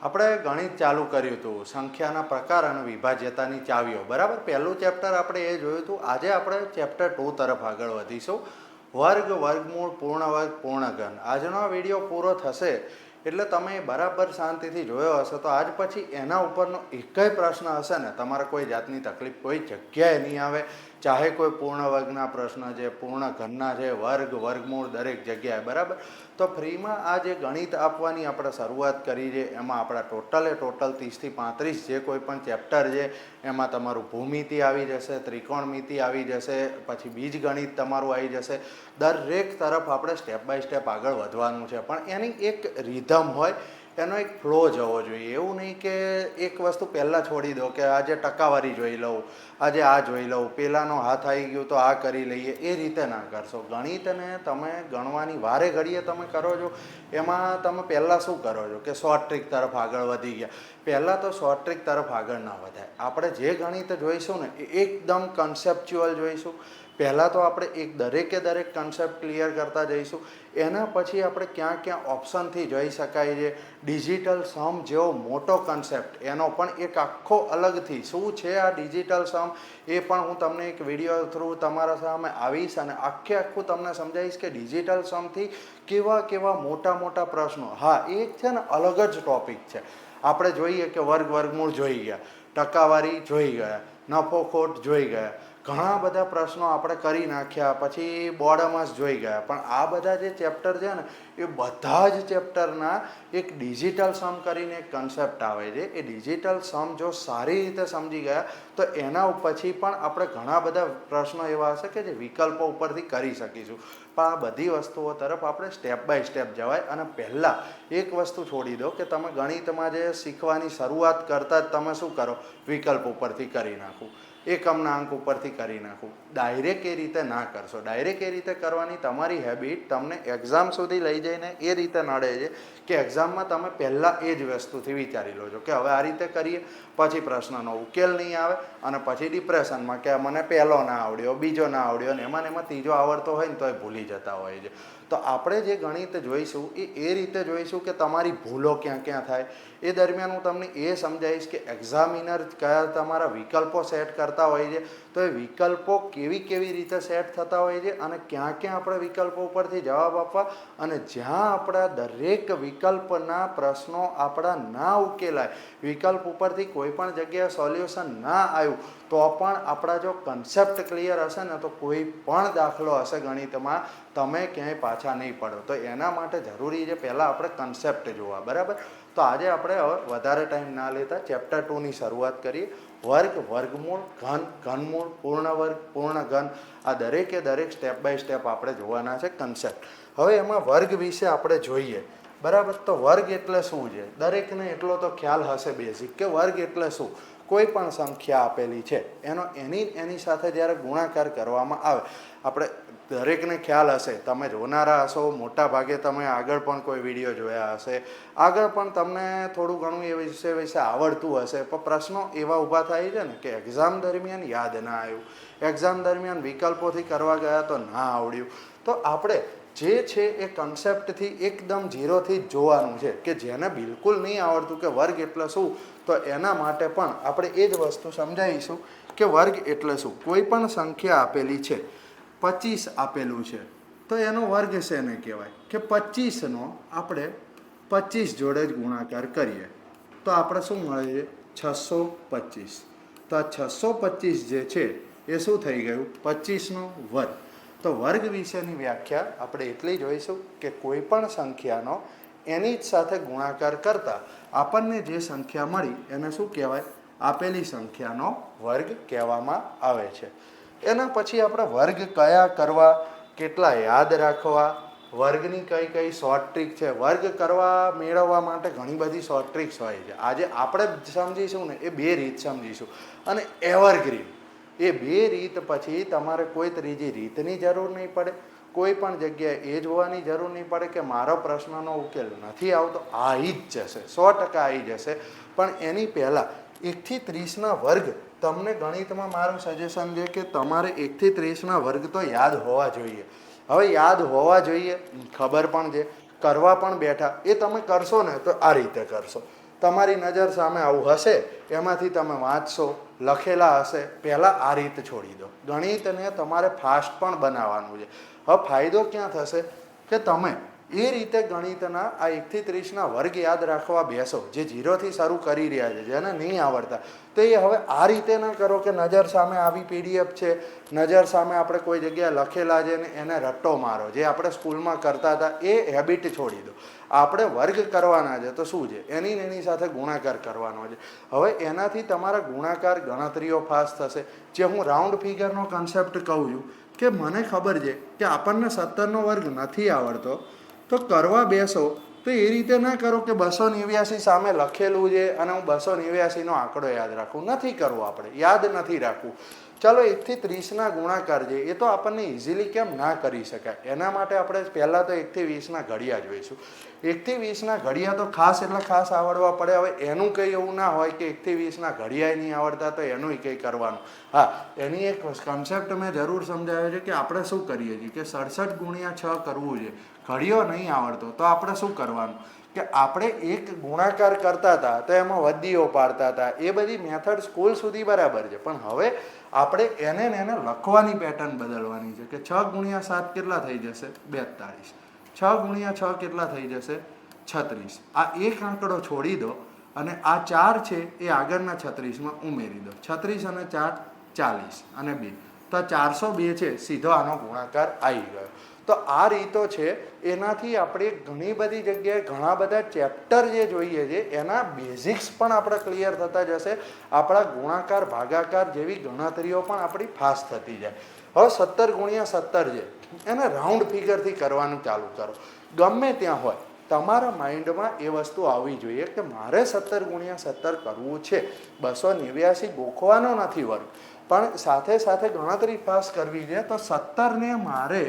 આપણે ગણિત ચાલુ કર્યું હતું સંખ્યાના પ્રકાર અને વિભાજ્યતાની ચાવીઓ બરાબર. પહેલું ચેપ્ટર આપણે એ જોયું હતું. આજે આપણે ચેપ્ટર 2 તરફ આગળ વધીશું. વર્ગ, વર્ગમૂળ, પૂર્ણ વર્ગ, પૂર્ણ ઘન. આજનો આ વિડીયો પૂરો થશે એટલે તમે બરાબર શાંતિથી જોયો હશે તો આજ પછી એના ઉપરનો એકય પ્રશ્ન હશે ને તમારે કોઈ જાતની તકલીફ કોઈ જગ્યાએ નહીં આવે. ચાહે કોઈ પૂર્ણ વર્ગના પ્રશ્ન છે, પૂર્ણ ઘનના છે, વર્ગ, વર્ગમૂળ દરેક જગ્યાએ બરાબર. તો ફ્રીમાં આ જે ગણિત આપવાની આપણે શરૂઆત કરી છે એમાં આપણા ટોટલ 30 થી 35 જે કોઈ પણ ચેપ્ટર છે એમાં તમારું ભૂમિતિ આવી જશે, ત્રિકોણમિતિ આવી જશે, પછી બીજગણિત તમારું આવી જશે. દરેક તરફ આપણે સ્ટેપ બાય સ્ટેપ આગળ વધવાનું છે, પણ એની એક રીધમ હોય, એનો એક ફ્લો જવો જોઈએ. એવું નહીં કે એક વસ્તુ પહેલાં છોડી દો કે આજે ટકાવારી જોઈ લઉં, આજે આ જોઈ લઉં, પહેલાંનો હાથ આવી ગયો તો આ કરી લઈએ, એ રીતે ના કરશો. ગણિતને તમે ગણવાની વારે ઘડીએ તમે કરો છો એમાં તમે પહેલાં શું કરો છો કે શોર્ટ ટ્રીક તરફ આગળ વધી ગયા. પહેલાં તો શોર્ટ ટ્રીક તરફ આગળ ના વધાય. આપણે જે ગણિત જોઈશું ને એ એકદમ કન્સેપ્ચ્યુઅલ જોઈશું. પહેલાં તો આપણે દરેકે દરેક કન્સેપ્ટ ક્લિયર કરતા જઈશું. એના પછી આપણે ક્યાં ક્યાં ઓપ્શનથી જઈ શકાય છે. ડિજિટલ સમ જેવો મોટો કન્સેપ્ટ એનો પણ એક આખો અલગથી શું છે આ ડિજિટલ સમ એ પણ હું તમને એક વિડીયો થ્રુ તમારા સામે આવીશ અને આખું તમને સમજાવીશ કે ડિજિટલ સમથી કેવા કેવા મોટા મોટા પ્રશ્નો. હા, એક છે ને અલગ જ ટોપિક છે. આપણે જોઈએ કે વર્ગ, વર્ગમૂળ જોઈ ગયા, ટકાવારી જોઈ ગયા, નફો ખોટ જોઈ ગયા, ઘણા બધા પ્રશ્નો આપણે કરી નાખ્યા, પછી બોર્ડમાં જ જોઈ ગયા. પણ આ બધા જે ચેપ્ટર છે ને એ બધા જ ચેપ્ટરના એક ડિજિટલ સમ કરીને એક કન્સેપ્ટ આવે છે. એ ડિજિટલ સમ જો સારી રીતે સમજી ગયા તો એના પછી પણ આપણે ઘણા બધા પ્રશ્નો એવા હશે કે જે વિકલ્પો ઉપરથી કરી શકીશું. પણ આ બધી વસ્તુઓ તરફ આપણે સ્ટેપ બાય સ્ટેપ જવાય. અને પહેલાં એક વસ્તુ છોડી દો કે તમે ગણિતમાં જે શીખવાની શરૂઆત કરતા જ તમે શું કરો, વિકલ્પ ઉપરથી કરી નાખું, એકમના અંક ઉપરથી કરી નાખું. ડાયરેક્ટ એ રીતે ના કરશો. ડાયરેક્ટ એ રીતે કરવાની તમારી હેબિટ તમને એક્ઝામ સુધી લઈ જઈને એ રીતે નડે છે કે એક્ઝામમાં તમે પહેલાં એ જ વસ્તુથી વિચારી લો છો કે હવે આ રીતે કરીએ, પછી પ્રશ્નનો ઉકેલ નહીં આવે અને પછી ડિપ્રેશનમાં કે મને પહેલો ના આવડ્યો, બીજો ના આવડ્યો અને એમાં ત્રીજો આવડતો હોય ને તો એ ભૂલી જતા હોય છે. તો આપણે જે ગણિત જોઈશું એ રીતે જોઈશું કે તમારી ભૂલો ક્યાં ક્યાં થાય. એ દરમિયાન હું તમને એ સમજાવીશ કે એક્ઝામિનર કયા તમારા વિકલ્પો સેટ કરતા હોય છે તો એ વિકલ્પો કેવી રીતે સેટ થતા હોય છે અને ક્યાં ક્યાં આપણે વિકલ્પો ઉપરથી જવાબ આપવા અને જ્યાં આપણા દરેક વિકલ્પના પ્રશ્નો આપણા ના ઉકેલાય, વિકલ્પ ઉપરથી કોઈ પણ જગ્યાએ સોલ્યુશન ના આવ્યું તો પણ આપણા જો કન્સેપ્ટ ક્લિયર હશે ને તો કોઈ પણ દાખલો હશે ગણિતમાં તમે ક્યાંય પાછા નહીં પડો. તો એના માટે જરૂરી છે પહેલાં આપણે કન્સેપ્ટ જોવા બરાબર. તો આજે આપણે હવે વધારે ટાઈમ ના લેતા ચેપ્ટર 2ની શરૂઆત કરીએ. વર્ગ, વર્ગમૂળ, ઘન, ઘનમૂળ, પૂર્ણ વર્ગ, પૂર્ણ ઘન, આ દરેકે દરેક સ્ટેપ બાય સ્ટેપ આપણે જોવાના છે કન્સેપ્ટ. હવે એમાં વર્ગ વિશે આપણે જોઈએ બરાબર. તો વર્ગ એટલે શું છે દરેકને એટલો તો ખ્યાલ હશે બેઝિક કે વર્ગ એટલે શું. કોઈ પણ સંખ્યા આપેલી છે એની સાથે જ્યારે ગુણાકાર કરવામાં આવે, આપણે દરેકને ખ્યાલ હશે, તમે જોનારા હશો, મોટા ભાગે તમે આગળ પણ કોઈ વિડીયો જોયા હશે, આગળ પણ તમને થોડું ઘણું એ વિશે આવડતું હશે. પણ પ્રશ્નો એવા ઊભા થાય છે ને કે એક્ઝામ દરમિયાન યાદ ના આવ્યું, એક્ઝામ દરમિયાન વિકલ્પોથી કરવા ગયા તો ના આવડ્યું. તો આપણે જે છે એ કન્સેપ્ટથી એકદમ ઝીરોથી જ જોવાનું છે કે જેને બિલકુલ નહીં આવડતું કે વર્ગ એટલે શું તો એના માટે પણ આપણે એ જ વસ્તુ સમજાવીશું કે વર્ગ એટલે શું. કોઈ પણ સંખ્યા આપેલી છે, 25 આપેલું છે તો એનો વર્ગ શેને કહેવાય કે 25નો આપણે 25 જોડે જ ગુણાકાર કરીએ તો આપણે શું મળે છે 625. તો આ 625 જે છે એ શું થઈ ગયું 25નો વર્ગ. તો વર્ગ વિશેની વ્યાખ્યા આપણે એટલી જોઈશું કે કોઈ પણ સંખ્યાનો એની જ સાથે ગુણાકાર કરતાં આપણને જે સંખ્યા મળી એને શું કહેવાય, આપેલી સંખ્યાનો વર્ગ કહેવામાં આવે છે. એના પછી આપણે વર્ગ કયા કરવા, કેટલા યાદ રાખવા, વર્ગની કઈ કઈ શોર્ટ ટ્રીક છે. વર્ગ કરવા મેળવવા માટે ઘણી બધી શોર્ટ ટ્રીક્સ હોય છે. આજે આપણે સમજીશું ને એ 2 રીત સમજીશું અને એવરગ્રીન એ 2 રીત પછી તમારે કોઈ ત્રીજી રીતની જરૂર નહીં પડે. કોઈ પણ જગ્યાએ એ જોવાની જરૂર નહીં પડે કે મારો પ્રશ્નનો ઉકેલ નથી આવતો, આવી જ જશે, 100% આવી જશે. પણ એની પહેલાં 1 થી 30ના વર્ગ તમને ગણિતમાં મારું સજેશન છે કે તમારે 1 થી 30ના વર્ગ તો યાદ હોવા જોઈએ. હવે યાદ હોવા જોઈએ, ખબર પણ છે, કરવા પણ બેઠા, એ તમે કરશો ને તો આ રીતે કરશો. તમારી નજર સામે આવું હશે, એમાંથી તમે વાંચશો, લખેલા હશે, પહેલાં આ રીત છોડી દો. ગણિતને તમારે ફાસ્ટ પણ બનાવવાનું છે. હવે ફાયદો ક્યાં થશે કે તમે એ રીતે ગણિતના આ 1 થી 30ના વર્ગ યાદ રાખવા બેસો, જે 0થી શરૂ કરી રહ્યા છે, જેને નહીં આવડતા, તો એ હવે આ રીતે ના કરો કે નજર સામે આવી PDF છે, નજર સામે આપણે કોઈ જગ્યાએ લખેલા છે ને એને રટ્ટો મારો, જે આપણે સ્કૂલમાં કરતા હતા એ હેબિટ છોડી દો. આપણે વર્ગ કરવાના છે તો શું છે, એની સાથે ગુણાકાર કરવાનો છે. હવે એનાથી તમારા ગુણાકાર ગણતરીઓ ફાસ્ટ થશે. જે હું રાઉન્ડ ફિગરનો કન્સેપ્ટ કહું છું કે મને ખબર છે કે આપણને 17નો વર્ગ નથી આવડતો, તો કરવા બેસો તો એ રીતે ના કરો કે 289 સામે લખેલું છે અને હું 289નો આંકડો યાદ રાખું. નથી કરવું, આપણે યાદ નથી રાખવું. ચલો 1 થી 30ના ગુણાકાર છે એ તો આપણને ઇઝીલી કેમ ના કરી શકાય, એના માટે આપણે પહેલાં તો 1 થી 20ના ઘડિયા જોઈશું. 1 થી 20ના ઘડિયા તો ખાસ એટલે ખાસ આવડવા પડે. હવે એનું કંઈ એવું ના હોય કે 1 થી 20ના ઘડિયા નહીં આવડતા તો એનું કંઈ કરવાનું. હા, એની એક કન્સેપ્ટ મેં જરૂર સમજાવ્યો છે કે આપણે શું કરીએ છીએ કે 67 ગુણ્યા 6 કરવું છે, ઘડિયો નહીં આવડતો તો આપણે શું કરવાનું કે આપણે એક ગુણાકાર કરતા હતા તો એમાં વધીઓ પાડતા હતા. એ બધી મેથડ સ્કૂલ સુધી બરાબર છે, પણ હવે આપણે એને લખવાની પેટર્ન બદલવાની છે કે 6 ગુણ્યા 7 કેટલા થઈ જશે? 42. 6 ગુણ્યા 6 કેટલા થઈ જશે? 36. આ એક આંકડો છોડી દો અને આ 4 છે એ આગળના 36માં ઉમેરી દો. 36 અને 4 40 અને 2 તો 402 છે, સીધો આનો ગુણાકાર આવી ગયો. તો આ રીતો છે, એનાથી આપણે ઘણી બધી જગ્યાએ ઘણા બધા ચેપ્ટર જે જોઈએ છે એના બેઝિક્સ પણ આપણે ક્લિયર થતા જશે. આપણા ગુણાકાર ભાગાકાર જેવી ગણતરીઓ પણ આપણી ફાસ્ટ થતી જાય. હવે 17 ગુણ્યા 17 છે એને રાઉન્ડ ફિગરથી કરવાનું ચાલુ કરો. ગમે ત્યાં હોય તમારા માઇન્ડમાં એ વસ્તુ આવવી જોઈએ કે મારે 17 ગુણ્યા 17 કરવું છે. 289 ગોખવાનો નથી વર્ગ, પણ સાથે સાથે ગણતરી ફાસ્ટ કરવી છે. તો 17ને મારે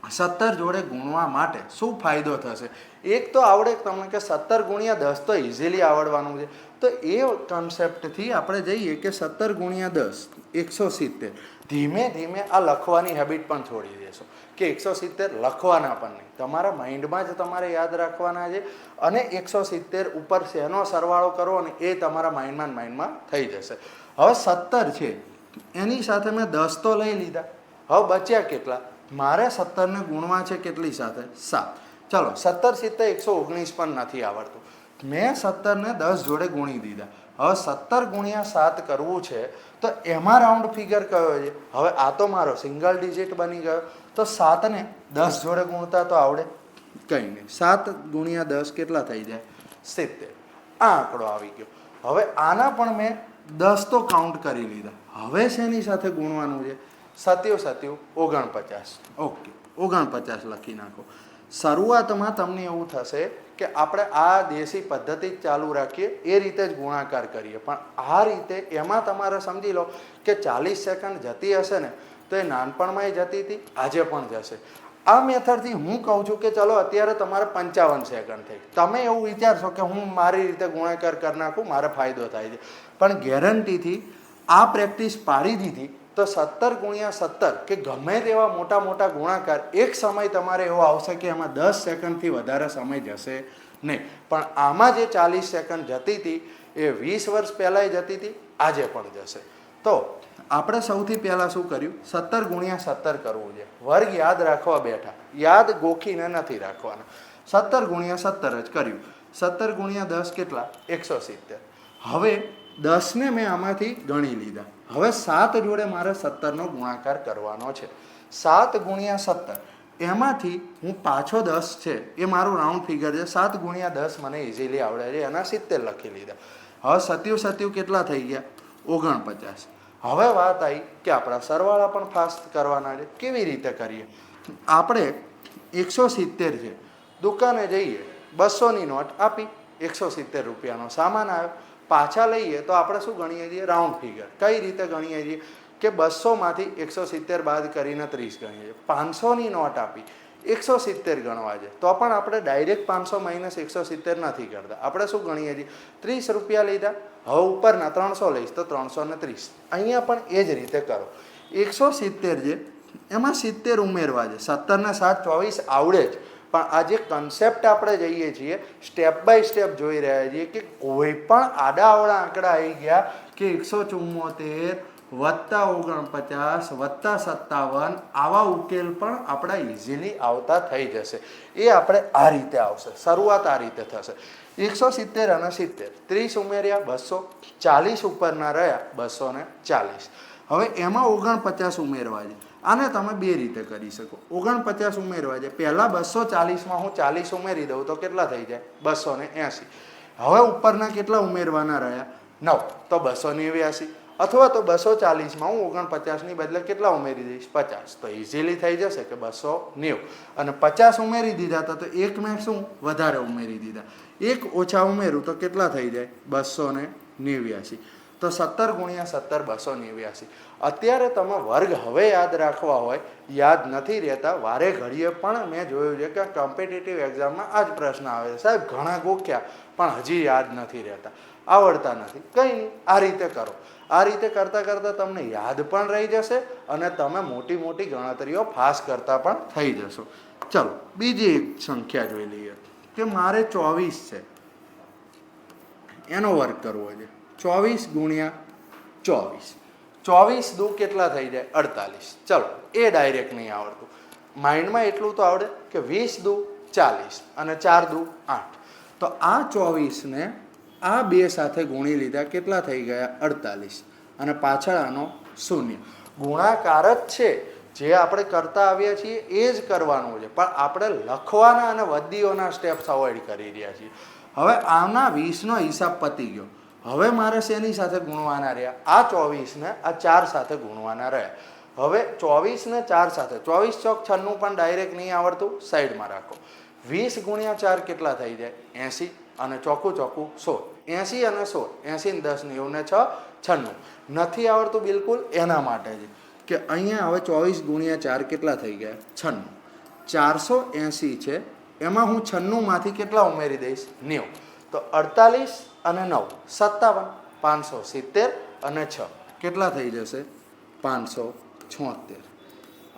17 જોડે ગુણવા માટે શું ફાયદો થશે? એક તો આવડે તમને કે 17 ગુણ્યા 10 તો ઇઝીલી આવડવાનું છે. તો એ કન્સેપ્ટથી આપણે જઈએ કે 17 ગુણ્યા 10 170. ધીમે ધીમે આ લખવાની હેબિટ પણ છોડી દેશો કે 170 લખવાના પણ નહીં, તમારા માઇન્ડમાં જ તમારે યાદ રાખવાના છે. અને 170 ઉપર શેનો સરવાળો કરો અને એ તમારા માઇન્ડમાં થઈ જશે. હવે 17 છે એની સાથે મેં 10 તો લઈ લીધા. હવે બચ્યા કેટલા? મારે 17ને ગુણવા છે કેટલી સાથે? 7. ચલો 17 70 119 પણ નથી આવડતું. મેં 17ને 10 જોડે ગુણી દીધા. હવે 17 ગુણ્યા 7 કરવું છે તો એમાં રાઉન્ડ ફિગર કયો છે? હવે આ તો મારો સિંગલ ડિજિટ બની ગયો. તો 7ને 10 જોડે ગુણતા તો આવડે? કંઈ નહીં. 7 ગુણ્યા 10 કેટલા થઈ જાય? 70. આ આંકડો આવી ગયો. હવે આના પણ મેં 10 તો કાઉન્ટ કરી લીધા. હવે શેની સાથે ગુણવાનું છે? 7 7 49. ઓકે, 49 લખી નાખો. શરૂઆતમાં તમને એવું થશે કે આપણે આ દેશી પદ્ધતિ જ ચાલુ રાખીએ, એ રીતે જ ગુણાકાર કરીએ. પણ આ રીતે એમાં તમારે સમજી લો કે 40 સેકન્ડ જતી હશે ને તો એ નાનપણમાંય જતી હતી, આજે પણ જશે. આ મેથડથી હું કહું છું કે ચલો અત્યારે તમારે 55 સેકન્ડ થઈ. તમે એવું વિચારશો કે હું મારી રીતે ગુણાકાર કરી નાખું, મારે ફાયદો થાય છે. પણ ગેરંટીથી આ પ્રેક્ટિસ પાડી દીધી તો 17 ગુણ્યા 17 કે ગમે તેવા મોટા મોટા ગુણાકાર એક સમય તમારે એવો આવશે કે એમાં 10 સેકન્ડથી વધારે સમય જશે નહીં. પણ આમાં જે 40 સેકન્ડ જતી હતી એ 20 વર્ષ પહેલાંય જતી હતી, આજે પણ જશે. તો આપણે સૌથી પહેલાં શું કર્યું? 17 ગુણ્યા 17 કરવું છે. વર્ગ યાદ રાખવા બેઠા, યાદ ગોખીને નથી રાખવાના. 17 ગુણ્યા 17 જ કર્યું. 17 ગુણ્યા 10 કેટલા? 170. હવે 10ને મેં આમાંથી ગણી લીધા. હવે 7 જોડે મારે 17નો ગુણાકાર કરવાનો છે. 7 ગુણ્યા 17 એમાંથી હું પાછો 10 છે એ મારું રાઉન્ડ ફિગર છે. 7 ગુણ્યા 10 મને ઇઝીલી આવડે છે, એના 70 લખી લીધા. હવે 7 કેટલા થઈ ગયા? 49. હવે વાત આવી કે આપણા સરવાળા પણ ફાસ્ટ કરવાના છે. કેવી રીતે કરીએ? આપણે 170 છે, દુકાને જઈએ, 200ની નોટ આપી, 170 રૂપિયાનો સામાન આવ્યો. પાછા લઈએ તો આપણે શું ગણીએ છીએ? Round figure. કઈ રીતે ગણીએ છીએ કે 200માંથી 170 બાદ કરીને 30 ગણીએ છીએ. 500ની નોટ આપી, 170 ગણવા છે તો પણ આપણે ડાયરેક્ટ 500 માઇનસ 170 નથી કરતા. આપણે શું ગણીએ છીએ? 30 રૂપિયા લીધા, હવે ઉપરના 300 લઈશ તો 330. અહીંયા પણ એ જ રીતે કરો. 170 છે એમાં 70 ઉમેરવા છે. 17 ને 7 24 આવડે જ, પણ આ જે કન્સેપ્ટ આપણે જઈએ છીએ સ્ટેપ બાય સ્ટેપ જોઈ રહ્યા છીએ કે કોઈ પણ આડાઅવળા આંકડા આવી ગયા કે 174 વત્તા 49 વત્તા 57 આવા ઉકેલ પણ આપણા ઇઝીલી આવતા થઈ જશે. એ આપણે આ રીતે આવશે, શરૂઆત આ રીતે થશે. 170 અને 70 30 ઉમેર્યા 240 ઉપરના રહ્યા 240. હવે એમાં 49 ઉમેરવા છે. આને તમે બે રીતે કરી શકો. 49 ઉમેરવા છે, પહેલાં 240માં હું 40 ઉમેરી દઉં તો કેટલા થઈ જાય? 280. હવે ઉપરના કેટલા ઉમેરવાના રહ્યા? 9, તો 289. અથવા તો 240માં હું 49ની બદલે કેટલા ઉમેરી દઈશ? 50. તો ઇઝીલી થઈ જશે કે 290. અને 50 ઉમેરી દીધા હતા તો એક મેં શું વધારે ઉમેરી દીધા, એક ઓછા ઉમેરું તો કેટલા થઈ જાય? 289. તો 17 ગુણ્યા 17 289. અત્યારે તમે વર્ગ હવે યાદ રાખવા હોય, યાદ નથી રહેતા, વારે ઘડીએ પણ મેં જોયું છે કે કોમ્પિટિટિવ એક્ઝામમાં આ જ પ્રશ્ન આવે છે, સાહેબ ઘણા ગોખ્યા પણ હજી યાદ નથી રહેતા, આવડતા નથી. કંઈ નહીં, આ રીતે કરો. આ રીતે કરતાં કરતાં તમને યાદ પણ રહી જશે અને તમે મોટી મોટી ગણતરીઓ ફાસ્ટ કરતા પણ થઈ જશો. ચલો બીજી એક સંખ્યા જોઈ લઈએ કે મારે 24 છે, એનો વર્ગ કરવો છે. 24 ગુણ્યા 24, 24 દુ કેટલા થઈ જાય? 48. ચલો એ ડાયરેક્ટ નહીં આવડતું, માઇન્ડમાં એટલું તો આવડે કે 20 દુ 40 અને 4 દુ 8. તો આ 24ને આ બે સાથે ગુણી લીધા, કેટલા થઈ ગયા? 48. અને પાછળ આનો 0. ગુણાકાર જ છે, જે આપણે કરતા આવ્યા છીએ એ જ કરવાનું છે, પણ આપણે લખવાના અને વદ્દીઓના સ્ટેપ્સ અવોઇડ કરી રહ્યા છીએ. હવે આના 20નો હિસાબ પતી ગયો. હવે મારે શેની સાથે ગુણવાના રહ્યા? આ 24ને આ 4 સાથે ગુણવાના રહ્યા. હવે 24ને 4 સાથે, 24 ચોક 96 પણ ડાયરેક્ટ નહીં આવડતું, સાઈડમાં રાખો. 20 ગુણ્યા 4 કેટલા થઈ જાય? 80. અને ચોખ્ખું ચોખ્ખું 16. 80 અને 16, 80 ને 10 90 ને 6 96. નથી આવડતું બિલકુલ, એના માટે જ કે અહીંયા હવે 24 ગુણ્યા 4 કેટલા થઈ ગયા? 96. 480 છે, એમાં હું 96માંથી કેટલા ઉમેરી દઈશ? 90. તો 48 અને 9 57, 570 અને 6 કેટલા થઈ જશે? 576.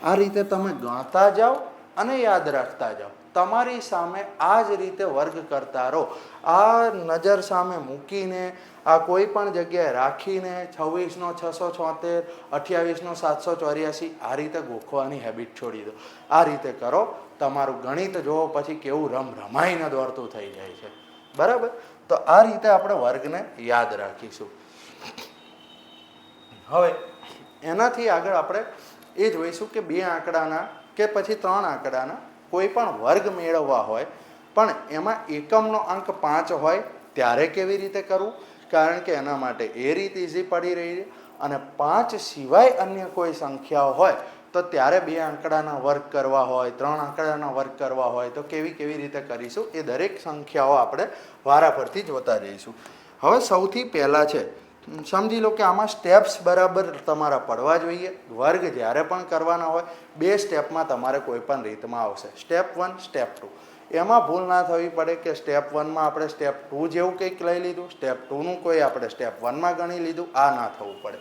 આ રીતે તમે ગણતા જાઓ અને યાદ રાખતા જાઓ. તમારી સામે આ જ રીતે વર્ગ કરતા રહો. આ નજર સામે મૂકીને, આ કોઈ પણ જગ્યાએ રાખીને 26નો 676, 28નો 784 આ રીતે ગોખવાની હેબિટ છોડી દો. આ રીતે કરો, તમારું ગણિત જોવો પછી કેવું રમાઈને દોડતું થઈ જાય છે. બરાબર? તો આ રીતે આપણે વર્ગને યાદ રાખીશું. હવે એનાથી આગળ આપણે એ જોઈશું કે બે આંકડાના કે પછી 3 આંકડાના કોઈ પણ વર્ગ મેળવવા હોય પણ એમાં એકમનો અંક 5 હોય ત્યારે કેવી રીતે કરવું? કારણ કે એના માટે એ રીત ઇઝી પડી રહી છે. અને 5 સિવાય અન્ય કોઈ સંખ્યાઓ હોય તો ત્યારે બે આંકડાના વર્ગ કરવા હોય, 3 આંકડાના વર્ગ કરવા હોય તો કેવી રીતે કરીશું એ દરેક સંખ્યાઓ આપણે વારાફરતી જોતા જઈશું. હવે સૌથી પહેલાં છે, સમજી લો કે આમાં સ્ટેપ્સ બરાબર તમારા પડવા જોઈએ. વર્ગ જ્યારે પણ કરવાના હોય 2 સ્ટેપમાં તમારે કોઈ પણ રીતમાં આવશે. Step 1, step 2. એમાં ભૂલ ના થવી પડે કે સ્ટેપ 1માં આપણે સ્ટેપ 2 જેવું કંઈક લઈ લીધું, સ્ટેપ 2નું કોઈ આપણે સ્ટેપ 1માં ગણી લીધું, આ ના થવું પડે.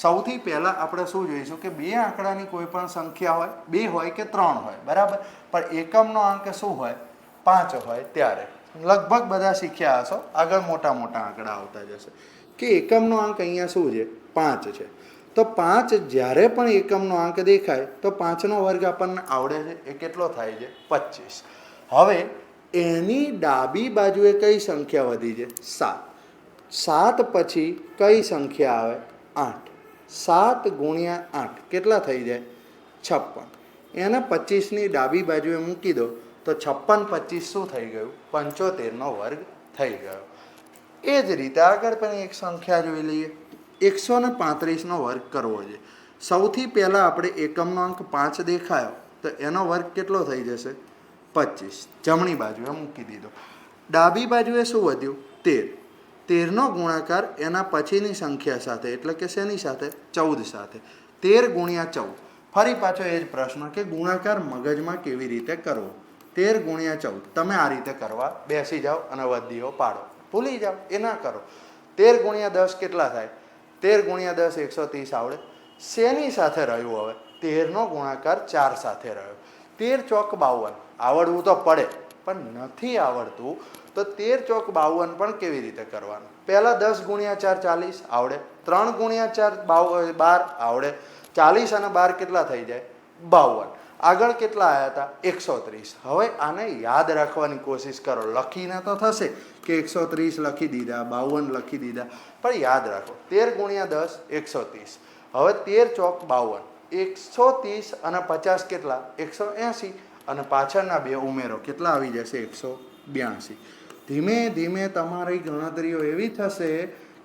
સૌથી પહેલાં આપણે શું જોઈશું કે બે આંકડાની કોઈ પણ સંખ્યા હોય, 2 હોય કે 3 હોય, બરાબર, પણ એકમનો અંક શું હોય? 5 હોય. ત્યારે લગભગ બધા શીખ્યા હશો, આગળ મોટા મોટા આંકડા આવતા જશે કે એકમનો અંક અહીંયા શું છે? 5 છે. તો 5 જ્યારે પણ એકમનો અંક દેખાય તો 5નો વર્ગ આપણને આવડે છે, એ કેટલો થાય છે? 25. હવે એની ડાબી બાજુએ કઈ સંખ્યા વધી છે? 7. 7 પછી કઈ સંખ્યા આવે? 8. 7 ગુણ્યા 8 કેટલા થઈ જાય? 56. એને 25ની ડાબી બાજુએ મૂકી દો તો 56 25 શું થઈ ગયું? 75નો વર્ગ થઈ ગયો. એ જ રીતે આગળ પણ એક સંખ્યા જોઈ લઈએ. 135નો વર્ગ કરવો છે. સૌથી પહેલાં આપણે એકમનો અંક 5 દેખાયો તો એનો વર્ગ કેટલો થઈ જશે? 25. જમણી બાજુએ મૂકી દીધો. ડાબી બાજુએ શું વધ્યું? 13. 13નો ગુણાકાર એના પછીની સંખ્યા સાથે, એટલે કે શેની સાથે? 14 સાથે. 13 ગુણ્યા 14. ફરી પાછો એ જ પ્રશ્ન કે ગુણાકાર મગજમાં કેવી રીતે કરવો? 13 ગુણ્યા 14 તમે આ રીતે કરવા બેસી જાઓ અને વધીઓ પાડો, ભૂલી જાઓ, એ ના કરો. 13 ગુણ્યા 10 કેટલા થાય? 13 ગુણ્યા 10 130 આવડે. શેની સાથે રહ્યું? હવે 13નો ગુણાકાર 4 સાથે રહ્યો. 13 ચોક 52. આવડવું તો પડે, પણ નથી આવડતું તો 13 ચોક 52 પણ કેવી રીતે કરવાનું? પહેલાં 10 ગુણ્યા 4 40 આવડે, 3 ગુણ્યા 4 12 આવડે, 40 અને 12 કેટલા થઈ જાય? 52. આગળ કેટલા આવ્યા હતા? 130. હવે આને યાદ રાખવાની કોશિશ કરો. લખીને તો થશે કે 130 લખી દીધા, 52 લખી દીધા, પણ યાદ રાખો 13 ગુણ્યા 10 130. હવે 13 ચોક 52, 130 અને 50 કેટલા? 180. અને પાછળના બે ઉમેરો, કેટલા આવી જશે? 182. ધીમે ધીમે તમારી ગણતરીઓ એવી થશે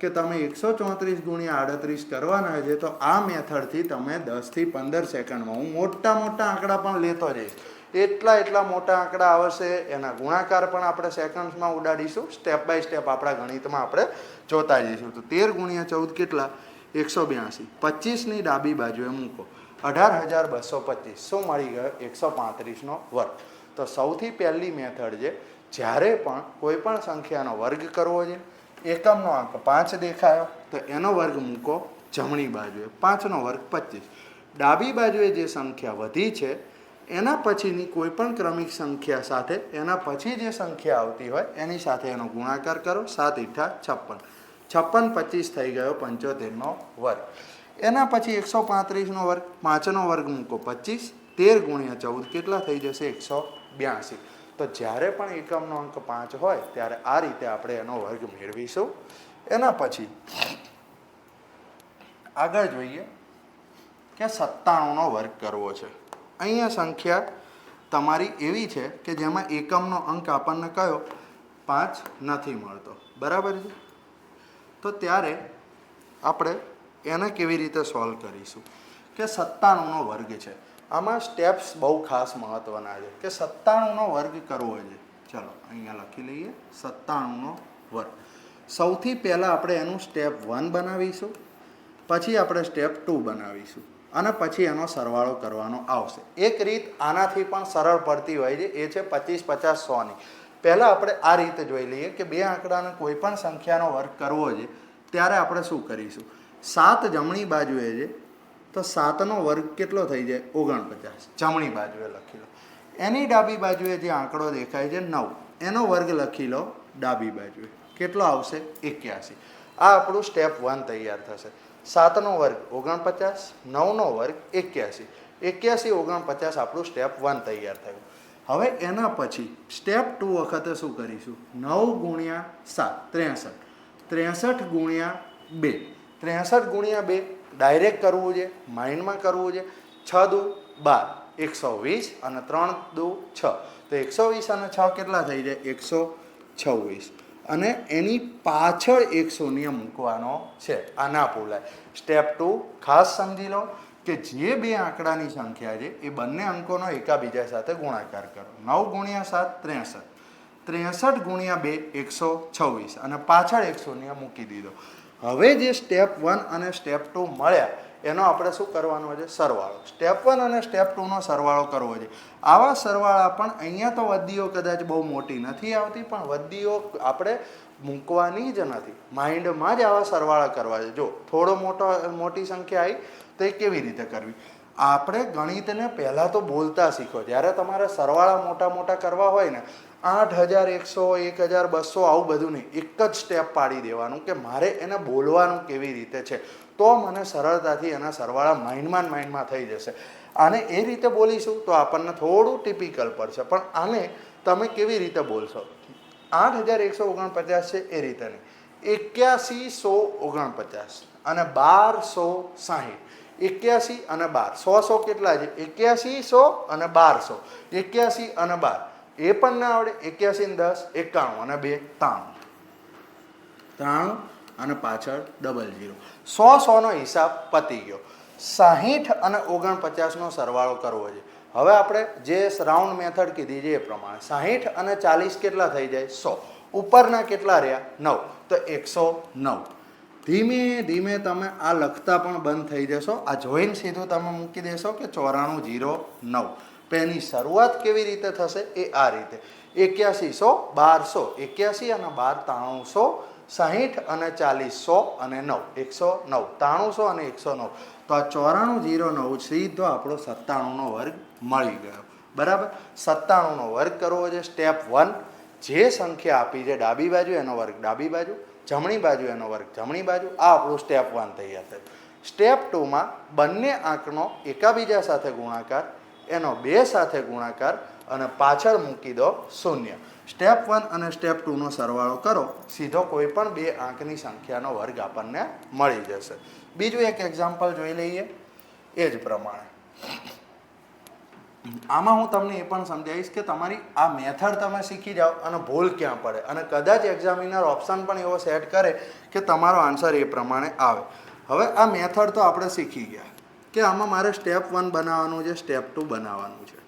કે તમે 134 ગુણ્યા 38 કરવાના છે તો આ મેથડથી તમે 10 થી 15 સેકન્ડમાં, હું મોટા મોટા આંકડા પણ લેતો જઈશ, એટલા મોટા આંકડા આવશે, એના ગુણાકાર પણ આપણે સેકન્ડ્સમાં ઉડાડીશું. સ્ટેપ બાય સ્ટેપ આપણા ગણિતમાં આપણે જોતા જઈશું. તો 13 ગુણ્યા 14 કેટલા? 182. 25ની ડાબી બાજુએ મૂકો, 18,225. શું મળી ગયો? 135નો વર્ગ. તો સૌથી પહેલી મેથડ છે, જ્યારે પણ કોઈ પણ સંખ્યાનો વર્ગ કરવો છે, એકમનો અંક 5 દેખાયો તો એનો વર્ગ મૂકો જમણી બાજુએ, 5નો વર્ગ 25. ડાબી બાજુએ જે સંખ્યા વધી છે એના પછીની કોઈ પણ ક્રમિક સંખ્યા સાથે, એના પછી જે સંખ્યા આવતી હોય એની સાથે એનો ગુણાકાર કરો, 7 × 56. 56 25 થઈ ગયો 75નો વર્ગ. એના પછી 135નો વર્ગ, 5નો વર્ગ મૂકો 25, 13 ગુણ્યા 14 કેટલા થઈ જશે? 182. તો જ્યારે પણ એકમનો અંક 5 હોય ત્યારે આ રીતે આપણે એનો વર્ગ મેળવીશું. એના પછી આગળ જોઈએ કે 97નો વર્ગ કરવો છે. અહીંયા સંખ્યા તમારી એવી છે કે જેમાં એકમનો અંક આપણને કયો? 5 નથી મળતો, બરાબર છે? તો ત્યારે આપણે એને કેવી રીતે સોલ્વ કરીશું કે 97નો વર્ગ છે. આમાં સ્ટેપ્સ બહુ ખાસ મહત્ત્વના છે કે 97નો વર્ગ કરવો છે. ચલો અહીંયા લખી લઈએ 97નો વર્ગ. સૌથી પહેલાં આપણે એનું સ્ટેપ 1 બનાવીશું, પછી આપણે સ્ટેપ 2 બનાવીશું અને પછી એનો સરવાળો કરવાનો આવશે. એક રીત આનાથી પણ સરળ પડતી હોય છે, એ છે 25 50 100ની. પહેલાં આપણે આ રીતે જોઈ લઈએ કે બે આંકડાને કોઈ પણ સંખ્યાનો વર્ગ કરવો છે ત્યારે આપણે શું કરીશું? 7 જમણી બાજુએ છે તો 7નો વર્ગ કેટલો થઈ જાય? 49. જમણી બાજુએ લખી લો. એની ડાબી બાજુએ જે આંકડો દેખાય છે 9, એનો વર્ગ લખી લો ડાબી બાજુએ, કેટલો આવશે? 81. આ આપણું સ્ટેપ 1 તૈયાર થશે. 7નો વર્ગ 49, 9નો વર્ગ 81, 81 49 આપણું સ્ટેપ 1 તૈયાર થયું. હવે એના પછી સ્ટેપ 2 વખતે શું કરીશું? 9 ગુણ્યા 7 63, 63 ગુણ્યા 2, 63 ગુણ્યા 2 ડાયરેક્ટ કરવું છે, માઇન્ડમાં કરવું છે. 6 દુ 12, 120 અને 3 દુ 6, તો 120 અને 6 કેટલા થઈ જાય? 126. અને એની પાછળ 100 નિયમ મૂકવાનો છે. આ ના ભૂલાય. સ્ટેપ 2 ખાસ સમજી લો કે જે બે આંકડાની સંખ્યા છે એ બંને અંકોનો એકાબીજા સાથે ગુણાકાર કરો. 9 ગુણ્યા 7 63, 63 ગુણ્યા 2 126 અને પાછળ 100 નિયમ મૂકી દીધો. હવે જે સ્ટેપ 1 અને સ્ટેપ 2 મળ્યા એનો આપણે શું કરવાનો છે? સરવાળો. સ્ટેપ 1 અને સ્ટેપ 2નો સરવાળો કરવો છે. આવા સરવાળા પણ અહીંયા તો વદ્દીઓ કદાચ બહુ મોટી નથી આવતી, પણ વદ્દીઓ આપણે મૂકવાની જ નથી, માઇન્ડમાં જ આવા સરવાળા કરવા છે. જો થોડો મોટી સંખ્યા આવી તો એ કેવી રીતે કરવી? આપણે ગણિતને પહેલાં તો બોલતા શીખો. જ્યારે તમારે સરવાળા મોટા કરવા હોય ને, 8100 1200 આવું બધું નહીં, એક જ સ્ટેપ પાડી દેવાનું કે મારે એને બોલવાનું કેવી રીતે છે, તો મને સરળતાથી એના સરવાળા માઇન્ડમાં થઈ જશે. આને એ રીતે બોલીશું તો આપણને થોડું ટિપિકલ પડશે, પણ આને તમે કેવી રીતે બોલશો? 8149 છે એ રીતે નહીં, 8149 અને 1260. 81 અને 12, 100 કેટલા છે? 8100 અને 1200, 81 અને 12 એ પણ ના આવડે. 81 ને 10 91 અને 2 93 અને પાછળ 00. 100નો હિસાબ પતી ગયો. 60 અને 49નો સરવાળો કરવો છે. હવે આપણે જે રાઉન્ડ મેથડ કીધી છે એ પ્રમાણે 60 અને 40 કેટલા થઈ જાય? 100. ઉપરના કેટલા રહ્યા? 9, તો 109. ધીમે ધીમે તમે આ લખતા પણ બંધ થઈ જશો. આ જોઈને સીધું તમે મૂકી દેશો કે 9409. એની શરૂઆત કેવી રીતે થશે? એ આ રીતે 8100 1200, 81 અને 12 9300, 60 અને 40 100 અને 9 109, 9300 અને 109. તો આ 9409 સીધો આપણો 97નો વર્ગ મળી ગયો. બરાબર. 97નો વર્ગ કરવો છે સ્ટેપ 1. જે સંખ્યા આપી છે ડાબી બાજુ એનો વર્ગ ડાબી બાજુ, જમણી બાજુ એનો વર્ગ જમણી બાજુ. આ આપણું સ્ટેપ 1 તૈયાર થયું. સ્ટેપ 2માં બંને આંકનો એકાબીજા સાથે ગુણાકાર, એનો 2 સાથે ગુણાકાર અને પાછળ મૂકી દો 0. સ્ટેપ 1 અને સ્ટેપ 2નો સરવાળો કરો, સીધો કોઈ પણ બે આંકની સંખ્યાનો વર્ગ આપણને મળી જશે. બીજું એક એક્ઝામ્પલ જોઈ લઈએ એ જ પ્રમાણે. આમાં હું તમને એ પણ સમજાવીશ કે તમારી આ મેથડ તમે શીખી જાઓ અને ભૂલ ક્યાં પડે, અને કદાચ એક્ઝામિનર ઓપ્શન પણ એવો સેટ કરે કે તમારો આન્સર એ પ્રમાણે આવે. હવે આ મેથડ તો આપણે શીખી ગયા કે આમાં મારે સ્ટેપ 1 બનાવવાનું છે, સ્ટેપ 2 બનાવવાનું છે,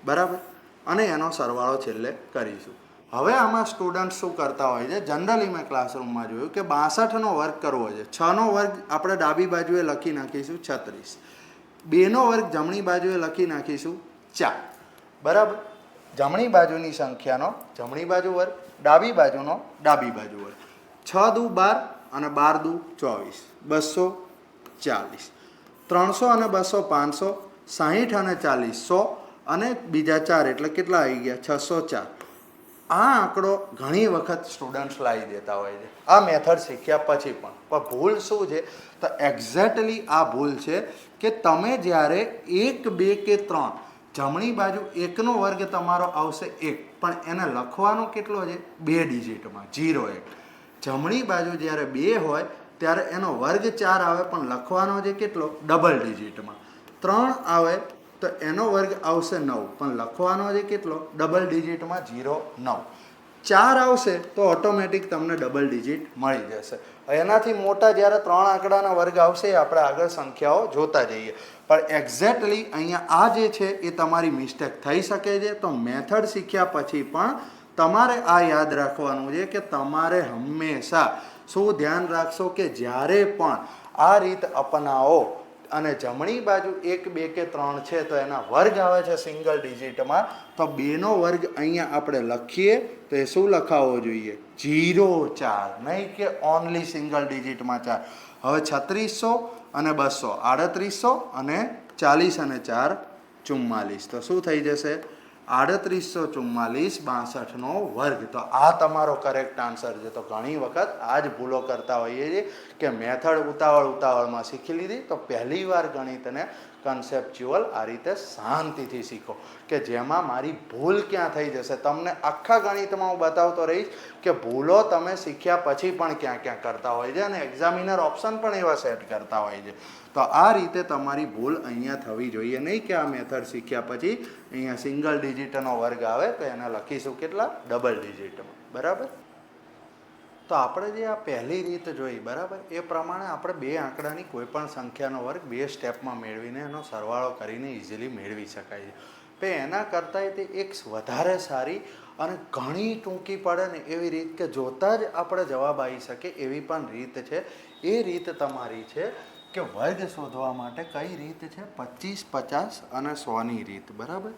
બરાબર, અને એનો સરવાળો છેલ્લે કરીશું. હવે આમાં સ્ટુડન્ટ શું કરતા હોય છે, જનરલી મેં ક્લાસરૂમમાં જોયું કે 62નો વર્ગ કરવો છે. 6નો વર્ગ આપણે ડાબી બાજુએ લખી નાખીશું 36, 2નો વર્ગ જમણી બાજુએ લખી નાખીશું 4, બરાબર. જમણી બાજુની સંખ્યાનો જમણી બાજુ વર્ગ, ડાબી બાજુનો ડાબી બાજુ વર્ગ. 6 દુ 12 અને 12 દુ 24, 240. 300 અને 200 500, 60 અને 40 100 અને બીજા 4 એટલે કેટલા આવી ગયા 604. આ આંકડો ઘણી વખત સ્ટુડન્ટ્સ લાવી દેતા હોય છે આ મેથડ શીખ્યા પછી પણ ભૂલ શું છે તો એક્ઝેક્ટલી આ ભૂલ છે કે તમે જ્યારે 1 2 કે 3 જમણી બાજુ 1નો વર્ગ તમારો આવશે 1, પણ એને લખવાનો કેટલો છે 2 ડિજિટમાં 0 1. જમણી બાજુ જ્યારે 2 હોય ત્યારે એનો વર્ગ 4 આવે પણ લખવાનો છે કેટલો ડબલ ડિજિટમાં. 3 આવે તો એનો વર્ગ આવશે 9 પણ લખવાનો છે કેટલો ડબલ ડિજિટમાં 0 9. 4 આવશે તો ઓટોમેટિક તમને ડબલ ડિજિટ મળી જશે. એનાથી મોટા જ્યારે 3 આંકડાના વર્ગ આવશે એ આપણે આગળ સંખ્યાઓ જોતા જઈએ, પણ એક્ઝેક્ટલી અહીંયા આ જે છે એ તમારી મિસ્ટેક થઈ શકે છે. તો મેથડ શીખ્યા પછી પણ તમારે આ યાદ રાખવાનું છે કે તમારે હંમેશા શું ધ્યાન રાખશો કે જ્યારે પણ આ રીત અપનાવો અને જમણી બાજુ 1 2 કે 3 છે તો એના વર્ગ આવે છે સિંગલ ડિજિટમાં, તો 2નો વર્ગ અહીંયા આપણે લખીએ તો એ શું લખાવવો જોઈએ 0 4, નહીં કે ઓનલી સિંગલ ડિજિટમાં 4. હવે 3600 અને 200 3800 અને 40 અને 4 44, તો શું થઈ જશે 3844 62નો વર્ગ. તો આ તમારો કરેક્ટ આન્સર છે. તો ઘણી વખત આ જ ભૂલો કરતા હોઈએ છીએ કે મેથડ ઉતાવળમાં શીખી લીધી, તો પહેલી વાર ગણિતને કન્સેપ્ચ્યુઅલ આ રીતે શાંતિથી શીખો કે જેમાં મારી ભૂલ ક્યાં થઈ જશે. તમને આખા ગણિતમાં હું બતાવતો રહીશ કે ભૂલો તમે શીખ્યા પછી પણ ક્યાં ક્યાં કરતા હોય છે, અને એક્ઝામિનર ઓપ્શન પણ એવા સેટ કરતા હોય છે. તો આ રીતે તમારી ભૂલ અહીંયા થવી જોઈએ નહીં કે આ મેથડ શીખ્યા પછી અહીંયા સિંગલ ડિજિટનો વર્ગ આવે તો એને લખીશું કેટલા ડબલ ડિજિટમાં, બરાબર. તો આપણે જે આ પહેલી રીત જોઈ, બરાબર, એ પ્રમાણે આપણે બે આંકડાની કોઈ પણ સંખ્યાનો વર્ગ 2 સ્ટેપમાં મેળવીને એનો સરવાળો કરીને ઇઝીલી મેળવી શકાય છે. પણ એના કરતાં તે એક વધારે સારી અને ઘણી ટૂંકી પડે ને એવી રીત કે જોતાં જ આપણે જવાબ આવી શકે એવી પણ રીત છે. એ રીત તમારી છે કે વર્ગ શોધવા માટે કઈ રીત છે 25 50 અને 100ની રીત, બરાબર.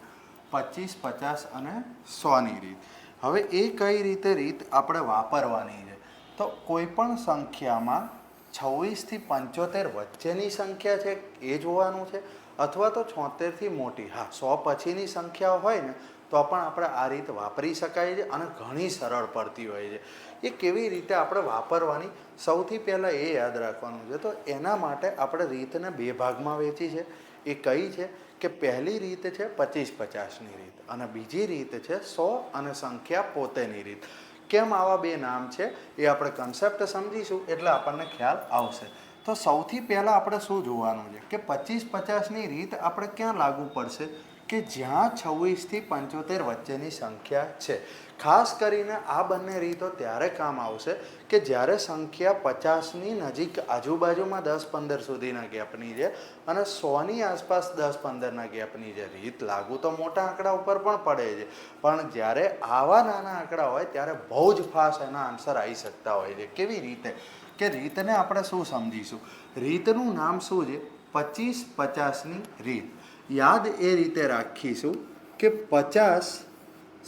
25 50 અને 100ની રીત. હવે એ કઈ રીત આપણે વાપરવાની છે તો કોઈ પણ સંખ્યામાં 26 થી 75 વચ્ચેની સંખ્યા છે એ જોવાનું છે, અથવા તો 76 થી મોટી. હા, 100 પછીની સંખ્યાઓ હોય ને તો પણ આપણે આ રીત વાપરી શકાય છે અને ઘણી સરળ પડતી હોય છે. એ કેવી રીતે આપણે વાપરવાની સૌથી પહેલાં એ યાદ રાખવાનું છે. તો એના માટે આપણે રીતને 2 ભાગમાં વહેંચી છે. એ કઈ છે કે પહેલી રીત છે 25 50ની રીત અને બીજી રીત છે 100 અને સંખ્યા પોતેની રીત. કેમ આવા 2 નામ છે એ આપણે કન્સેપ્ટ સમજીશું એટલે આપણને ખ્યાલ આવશે. તો સૌથી પહેલાં આપણે શું જોવાનું છે કે 25 50ની રીત આપણે ક્યાં લાગુ પડશે કે જ્યાં 26 થી 75 વચ્ચેની સંખ્યા છે. ખાસ કરીને આ બંને રીતો ત્યારે કામ આવશે કે જ્યારે સંખ્યા 50ની નજીક આજુબાજુમાં 10 15 સુધીના ગેપની છે અને 100ની આસપાસ 10 15ના ગેપની છે. રીત લાગુ તો મોટા આંકડા ઉપર પણ પડે છે, પણ જ્યારે આવા નાના આંકડા હોય ત્યારે બહુ જ ફાસ્ટ એના આન્સર આવી શકતા હોય છે. કેવી રીતે કે રીતને આપણે શું સમજીશું, રીતનું નામ શું છે 25 50ની રીત. યાદ એ રીતે રાખીશું કે 50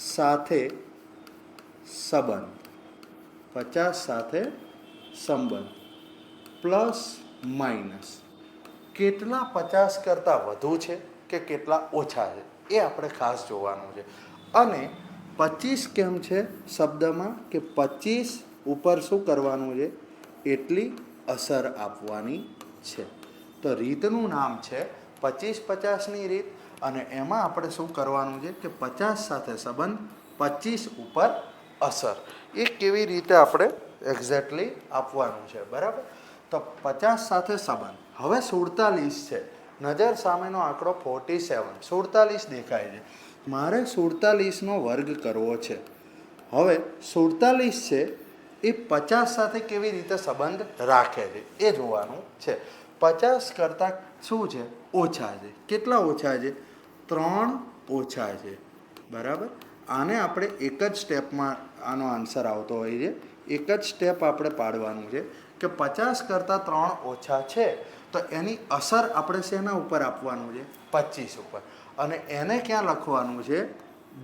સાથે સંબંધ, 50 સાથે સંબંધ પ્લસ માઇનસ કેટલા 50 કરતાં વધુ છે કે કેટલા ઓછા છે. એ આપણે ખાસ જોવાનું છે. અને 25 કેમ છે શબ્દમાં કે 25 ઉપર શું કરવાનું છે એટલી અસર આપવાની છે. તો રીતનું નામ છે 25-50ની રીત. અને એમાં આપણે શું કરવાનું છે કે 50 સાથે સંબંધ 25 ઉપર અસર એ કેવી રીતે આપણે એક્ઝેક્ટલી આપવાનું છે. બરાબર. તો 50 સાથે સંબંધ. હવે 47 છે, નજર સામેનો આંકડો 47, 47 દેખાય છે. મારે 47નો વર્ગ કરવો છે. હવે 47 છે એ 50 સાથે કેવી રીતે સંબંધ રાખે છે એ જોવાનું છે. 50 કરતાં શું છે ઓછા છે. કેટલા ઓછા છે? 3 ઓછા છે. બરાબર. આને આપણે એક જ સ્ટેપમાં આનો આન્સર આવતો હોય છે. એક જ સ્ટેપ આપણે પાડવાનું છે કે 50 કરતાં 3 ઓછા છે તો એની અસર આપણે શેના ઉપર આપવાનું છે? 25 ઉપર. અને એને ક્યાં લખવાનું છે?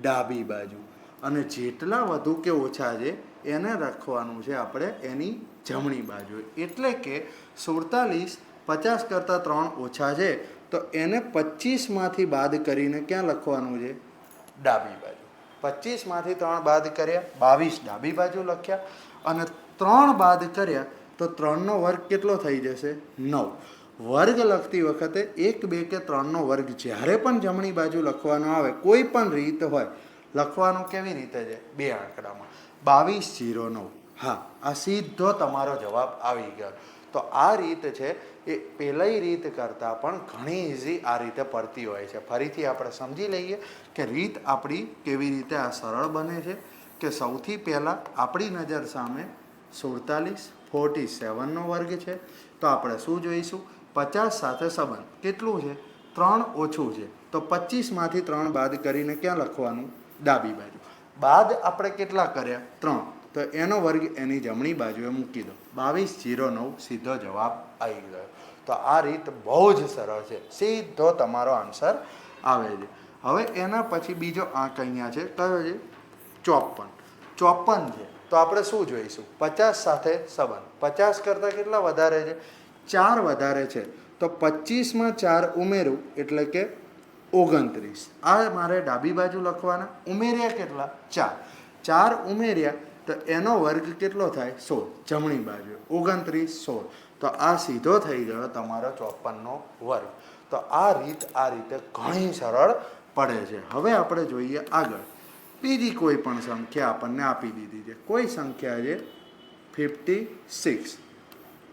ડાબી બાજુ. અને જેટલા વધુ કે ઓછા છે એને લખવાનું છે આપણે એની જમણી બાજુ. એટલે કે 47 50 કરતાં 3 ઓછા છે તો એને 25માંથી બાદ કરીને ક્યાં લખવાનું છે? ડાબી બાજુ. 25માંથી 3 બાદ કર્યા, 22 ડાબી બાજુ લખ્યા. અને 3 બાદ કર્યા તો 3નો વર્ગ કેટલો થઈ જશે? 9. વર્ગ લખતી વખતે 1, 2 કે 3નો વર્ગ જ્યારે પણ જમણી બાજુ લખવાનો આવે, કોઈ પણ રીત હોય, લખવાનું કેવી રીતે છે? બે આંકડામાં 2209. હા, આ સીધો તમારો જવાબ આવી ગયો. તો આ રીત છે એ પહેલી રીત કરતાં પણ ઘણી ઇઝી આ રીતે પડતી હોય છે. ફરીથી આપણે સમજી લઈએ કે રીત આપણી કેવી રીતે આ સરળ બને છે. કે સૌથી પહેલાં આપણી નજર સામે 47નો વર્ગ છે. તો આપણે શું જોઈશું? 50 સાથે સંબંધ કેટલું છે? 3 ઓછું છે. તો 25માંથી 3 બાદ કરીને ક્યાં લખવાનું? ડાબી બાજુ. બાદ આપણે કેટલા કર્યા? 3. તો એનો વર્ગ એની જમણી બાજુએ મૂકી દો. 2209 સીધો જવાબ આવી ગયો. તો આ રીત બહુ જ સરળ છે. સીધો તમારો આન્સર આવે છે. હવે એના પછી બીજો આંક અહીંયા છે. કયો છે? 54. 54 છે. તો આપણે શું જોઈશું? 50 સાથે સંબંધ. 50 કરતાં કેટલા વધારે છે? 4 વધારે છે. તો 25માં 4 ઉમેરું એટલે કે 29. આ મારે ડાબી બાજુ લખવાના. ઉમેર્યા કેટલા? 4. 4 ઉમેર્યા તો એનો વર્ગ કેટલો થાય? 16. જમણી બાજુ 29, 16. તો આ સીધો થઈ ગયો તમારો 54નો વર્ગ. તો આ રીતે ઘણી સરળ પડે છે. હવે આપણે જોઈએ આગળ. બીજી કોઈ પણ સંખ્યા આપણને આપી દીધી છે. કોઈ સંખ્યા છે 56.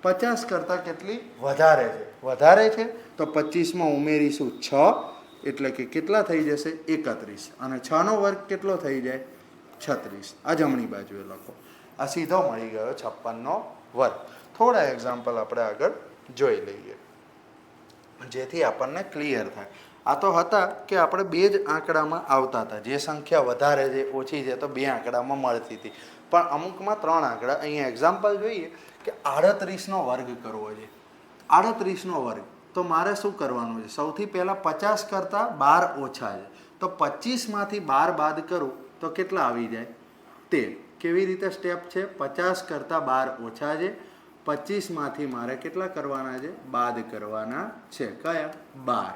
50 કરતાં કેટલી વધારે છે? વધારે છે તો 25માં ઉમેરીશું 6 એટલે કે કેટલા થઈ જશે? 31. અને 6નો વર્ગ કેટલો થઈ જાય? 36. આ જમણી બાજુએ લખો. આ સીધો મળી ગયો 56નો વર્ગ. થોડા એક્ઝામ્પલ આપણે આગળ જોઈ લઈએ જેથી આપણને ક્લિયર થાય. આ તો હતા કે આપણે બે જ આંકડામાં આવતા હતા. જે સંખ્યા વધારે છે ઓછી છે તો બે આંકડામાં મળતી હતી. પણ અમુકમાં 3 આંકડા. અહીંયા એક્ઝામ્પલ જોઈએ કે 38નો વર્ગ કરવો છે. 38નો વર્ગ. તો મારે શું કરવાનું છે? સૌથી પહેલાં 50 કરતાં 12 ઓછા છે. તો 25માંથી 12 બાદ કરું તો કેટલા આવી જાય? 13. કેવી રીતે સ્ટેપ છે? 50 કરતાં 12 ઓછા છે. 25માંથી મારે કેટલા કરવાના છે? બાદ કરવાના છે. કયા? 12.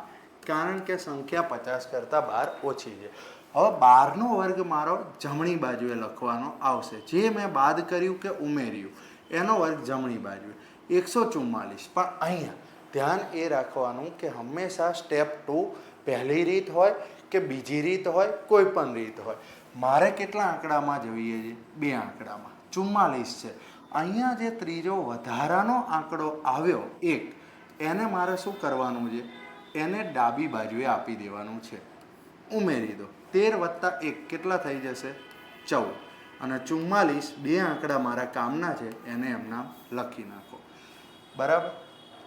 કારણ કે સંખ્યા 50 કરતાં 12 ઓછી છે. હવે 12નો વર્ગ મારો જમણી બાજુએ લખવાનો આવશે. જે મેં બાદ કર્યું કે ઉમેર્યું એનો વર્ગ જમણી બાજુએ 144. પણ અહીંયા ધ્યાન એ રાખવાનું કે હંમેશા સ્ટેપ 2 પહેલી રીત હોય કે બીજી રીત હોય, કોઈ પણ રીત હોય. મારે કેટલા આંકડામાં જોઈએ છે? બે આંકડામાં. 44 છે. અહીંયા જે ત્રીજો વધારાનો આંકડો આવ્યો 1, એને મારે શું કરવાનું છે? એને ડાબી બાજુએ આપી દેવાનું છે. ઉમેરી દો. 13 + 1 કેટલા થઈ જશે? 14. અને 44 બે આંકડા મારા કામના છે એને એમના લખી નાખો. બરાબર.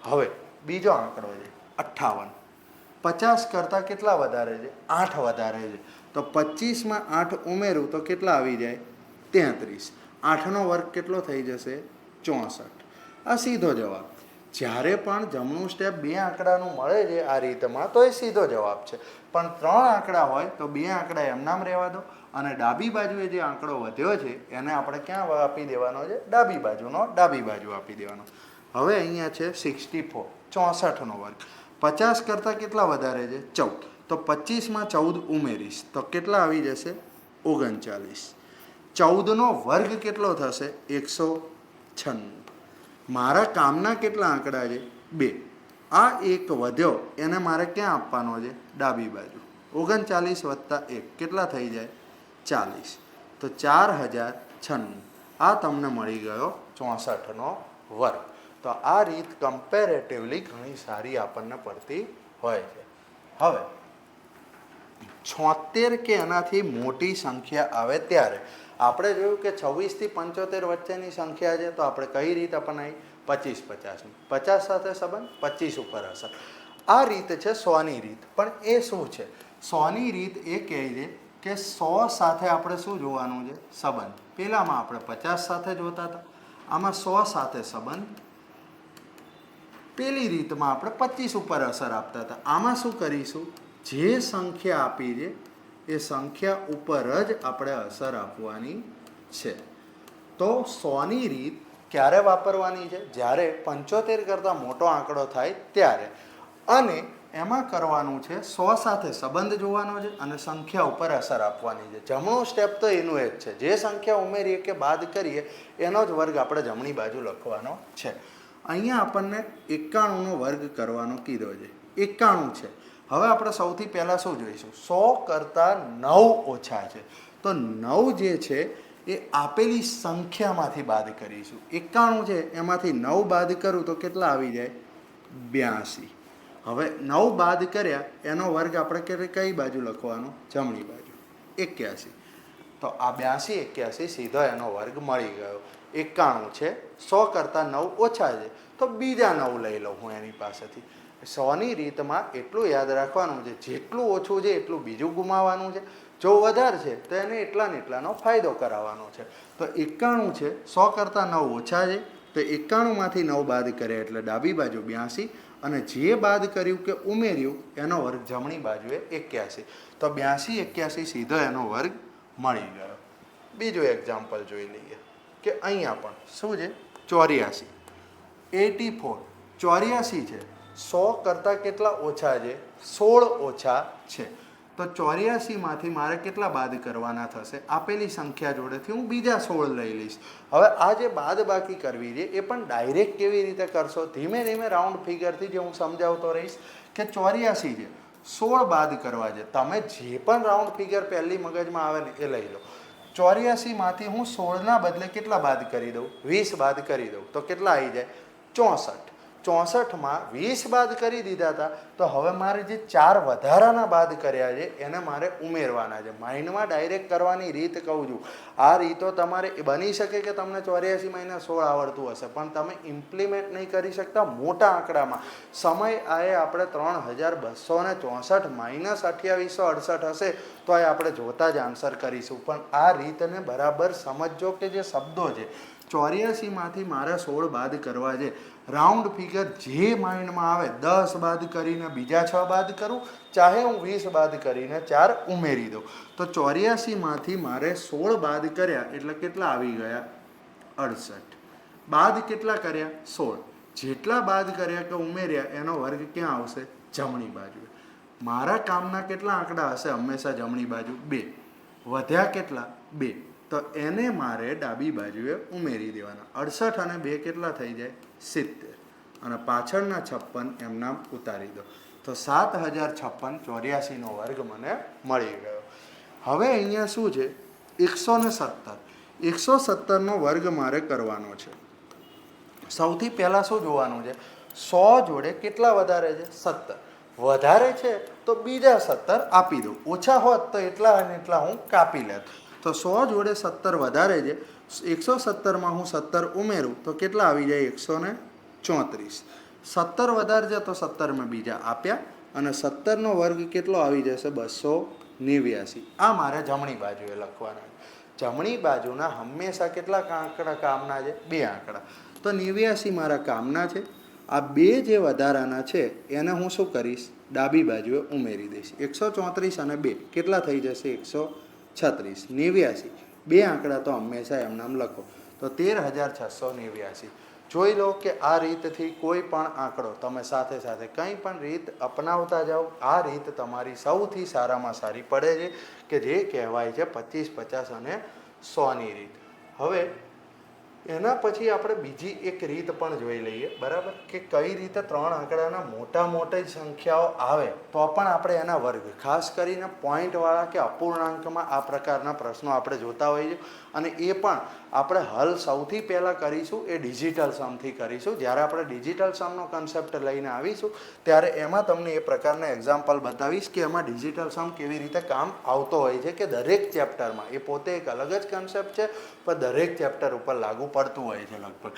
હવે બીજો આંકડો છે 58. 50 કરતાં કેટલા વધારે છે? 8 વધારે છે. તો 25માં 8 ઉમેરું તો કેટલા આવી જાય? 33. 8નો વર્ગ કેટલો થઈ જશે? 64. આ સીધો જવાબ. જ્યારે પણ જમણું સ્ટેપ બે આંકડાનું મળે છે આ રીતમાં તો એ સીધો જવાબ છે. પણ 3 આંકડા હોય તો બે આંકડા એમનામ રહેવા દો. અને ડાબી બાજુએ જે આંકડો વધ્યો છે એને આપણે ક્યાં આપી દેવાનો છે? ડાબી બાજુ આપી દેવાનો. હવે અહીંયા છે 64. 64નો વર્ગ. 50 કરતાં કેટલા વધારે છે? 14. તો 25માં 14 ઉમેરીશ તો કેટલા આવી જશે 39. 14નો વર્ગ કેટલો થશે 196. મારા કામના કેટલા આંકડા છે 2. આ એક વધ્યો એને મારે ક્યાં આપવાનો છે ડાબી બાજુ. 39 વત્તા 1 કેટલા થઈ જાય 40. તો 4096. આ તમને મળી ગયો 64નો વર્ગ. તો આ રીત કમ્પેરેટિવલી ઘણી સારી આપણને પડતી હોય છે. હવે 76 કે એનાથી મોટી સંખ્યા આવે ત્યારે આપણે જોયું કે 26 થી 75 વચ્ચેની સંખ્યા છે તો આપણે કઈ રીત અપનાવી 25-50ની. 50 સાથે સંબંધ 25 ઉપર અસર. આ રીત છે 100ની રીત. પણ એ શું છે 100ની રીત એ કહે છે કે 100 સાથે આપણે શું જોવાનું છે સંબંધ. પહેલામાં આપણે 50 સાથે જોતા હતા, આમાં 100 સાથે સંબંધ. પેલી રીતમાં આપણે 25 ઉપર અસર આપતા હતા. આમાં શું કરીશું જે સંખ્યા આપી છે એ સંખ્યા ઉપર જ આપણે અસર આપવાની છે. તો 100ની રીત ક્યારે વાપરવાની છે જ્યારે 75 કરતાં મોટો આંકડો થાય ત્યારે. અને એમાં કરવાનું છે 100 સાથે સંબંધ જોવાનો છે અને સંખ્યા ઉપર અસર આપવાની છે. જમણું સ્ટેપ તો એનું જ છે. જે સંખ્યા ઉમેરીએ કે બાદ કરીએ એનો જ વર્ગ આપણે જમણી બાજુ લખવાનો છે. અહીંયા આપણને 91નો વર્ગ કરવાનો કીધો છે. 91 છે. હવે આપણે સૌથી પહેલાં શું જોઈશું 100 કરતાં 9 ઓછા છે. તો 9 જે છે એ આપેલી સંખ્યામાંથી બાદ કરીશું. 91 છે એમાંથી 9 બાદ કરું તો કેટલા આવી જાય 82. હવે 9 બાદ કર્યા એનો વર્ગ આપણે કઈ બાજુ લખવાનો જમણી બાજુ 81. તો આ 82 81 સીધો એનો વર્ગ મળી ગયો. 91 છે 100 કરતાં 9 ઓછા છે તો બીજા 9 લઈ લઉં હું એની પાસેથી. 100ની રીતમાં એટલું યાદ રાખવાનું છે જેટલું ઓછું છે એટલું બીજું ગુમાવવાનું છે. જો વધારે છે તો એને એટલા ને એટલાનો ફાયદો કરાવવાનો છે. તો 91 છે 100 કરતાં 9 ઓછા છે તો 91માંથી 9 બાદ કર્યા એટલે ડાબી બાજુ 82 અને જે બાદ કર્યું કે ઉમેર્યું એનો વર્ગ જમણી બાજુએ 81. તો 82 81 સીધો એનો વર્ગ મળી ગયો. બીજું એક્ઝામ્પલ જોઈ લઈએ કે અહીંયા પણ શું છે 84. 84 84 છે 100 કરતાં કેટલા ઓછા છે 16 ઓછા છે. તો 84માંથી મારે કેટલા બાદ કરવાના થશે આપેલી સંખ્યા જોડેથી હું બીજા 16 લઈ લઈશ. હવે આ જે બાદ બાકી કરવી છે એ પણ ડાયરેક્ટ કેવી રીતે કરશો ધીમે ધીમે રાઉન્ડ ફિગરથી જે હું સમજાવતો રહીશ કે 84 છે 16 બાદ કરવા છે. તમે જે પણ રાઉન્ડ ફિગર પહેલી મગજમાં આવે ને એ લઈ લો. 84માંથી હું 16ના બદલે કેટલા બાદ કરી દઉં 20 બાદ કરી દઉં તો કેટલા આવી જાય 64. 64માં 20 બાદ કરી દીધા હતા તો હવે મારે જે 4 વધારાના બાદ કર્યા છે એને મારે ઉમેરવાના છે. માઇન્ડમાં ડાયરેક્ટ કરવાની રીત કહું છું. આ રીતો તમારે બની શકે કે તમને 84 - 16 આવડતું હશે પણ તમે ઇમ્પ્લિમેન્ટ નહીં કરી શકતા મોટા આંકડામાં. સમય આએ આપણે 3264 - 2868 હશે તો એ આપણે જોતા જ આન્સર કરીશું. પણ આ રીતને બરાબર સમજો કે જે શબ્દો છે 84માંથી મારે 16 બાદ કરવા છે. રાઉન્ડ ફિગર જે માઇન્ડમાં આવે 10 બાદ કરીને બીજા 6 બાદ કરું ચાહે હું 20 બાદ કરીને 4 ઉમેરી દઉં. તો 84માંથી મારે 16 બાદ કર્યા એટલે કેટલા આવી ગયા 68. બાદ કેટલા કર્યા 16. જેટલા બાદ કર્યા કે ઉમેર્યા એનો વર્ગ ક્યાં આવશે જમણી બાજુ. મારા કામના કેટલા આંકડા હશે હંમેશા જમણી બાજુ 2. વધ્યા કેટલા 2 તો એને મારે ડાબી બાજુએ ઉમેરી દેવાના. 68 અને 2 કેટલા થઈ જાય 70 અને પાછળના 56 એમનામ ઉતારી દો તો 7056 84નો વર્ગ મને મળી ગયો. હવે અહીંયા શું છે 117. 117નો વર્ગ મારે કરવાનો છે. સૌથી પહેલાં શું જોવાનું છે 100 જોડે કેટલા વધારે છે 17. વધારે છે તો બીજા 17 આપી દઉં. ઓછા હોત તો એટલા અને એટલા હું કાપી લેત. તો 100 જોડે 17 વધારે છે 117માં હું 17 ઉમેરું તો કેટલા આવી જાય 134. 17 વધારે છે તો 17 મેં બીજા આપ્યા અને 17નો વર્ગ કેટલો આવી જશે 289. આ મારે જમણી બાજુએ લખવાના. જમણી બાજુના હંમેશા કેટલા આંકડા કામના છે 2 આંકડા. તો 89 મારા કામના છે. આ 2 જે વધારાના છે એને હું શું કરીશ ડાબી બાજુએ ઉમેરી દઈશ. 134 અને 2 કેટલા થઈ જશે 136. 89 2 આંકડા તો હંમેશા એમનામ લખો તો 13689. જોઈ લો કે આ રીતથી કોઈ પણ આંકડો તમે સાથે સાથે કંઈ પણ રીત અપનાવતા જાઓ, આ રીત તમારી સૌથી સારામાં સારી પડે છે કે જે કહેવાય છે 25, 50 અને 100ની રીત. હવે એના પછી આપણે બીજી એક રીત પણ જોઈ લઈએ, બરાબર, કે કઈ રીતે 3 આંકડાના મોટા મોટી સંખ્યાઓ આવે તો પણ આપણે એના વર્ગ, ખાસ કરીને પોઈન્ટવાળા કે અપૂર્ણાંકમાં આ પ્રકારના પ્રશ્નો આપણે જોતા હોઈએ છીએ. અને એ પણ આપણે હલ સૌથી પહેલાં કરીશું એ ડિજિટલ સમથી કરીશું. જ્યારે આપણે ડિજિટલ સમનો કન્સેપ્ટ લઈને આવીશું ત્યારે એમાં તમને એ પ્રકારના એક્ઝામ્પલ બતાવીશ કે એમાં ડિજિટલ સમ કેવી રીતે કામ આવતો હોય છે, કે દરેક ચેપ્ટરમાં એ પોતે એક અલગ જ કન્સેપ્ટ છે પણ દરેક ચેપ્ટર ઉપર લાગુ પડતું હોય છે લગભગ.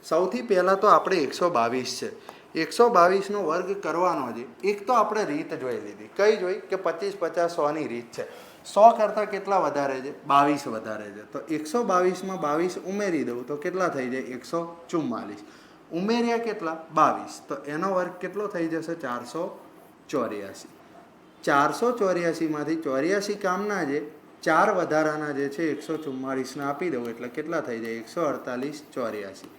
સૌથી પહેલાં તો આપણે 122 છે, 122નો વર્ગ કરવાનો છે. એક તો આપણે રીત જોઈ લીધી, કઈ જોઈ કે 25, 50, 100ની રીત છે. 100 કરતાં કેટલા વધારે છે? 22 વધારે છે. તો 122માં 22 ઉમેરી દઉં તો કેટલા થઈ જાય? 144. ઉમેર્યા કેટલા? 22. તો એનો વર્ગ કેટલો થઈ જશે? 484. 484માંથી 84 કામના છે, 4 વધારાના જે છે 144ને આપી દઉં એટલે કેટલા થઈ જાય? 148, 84.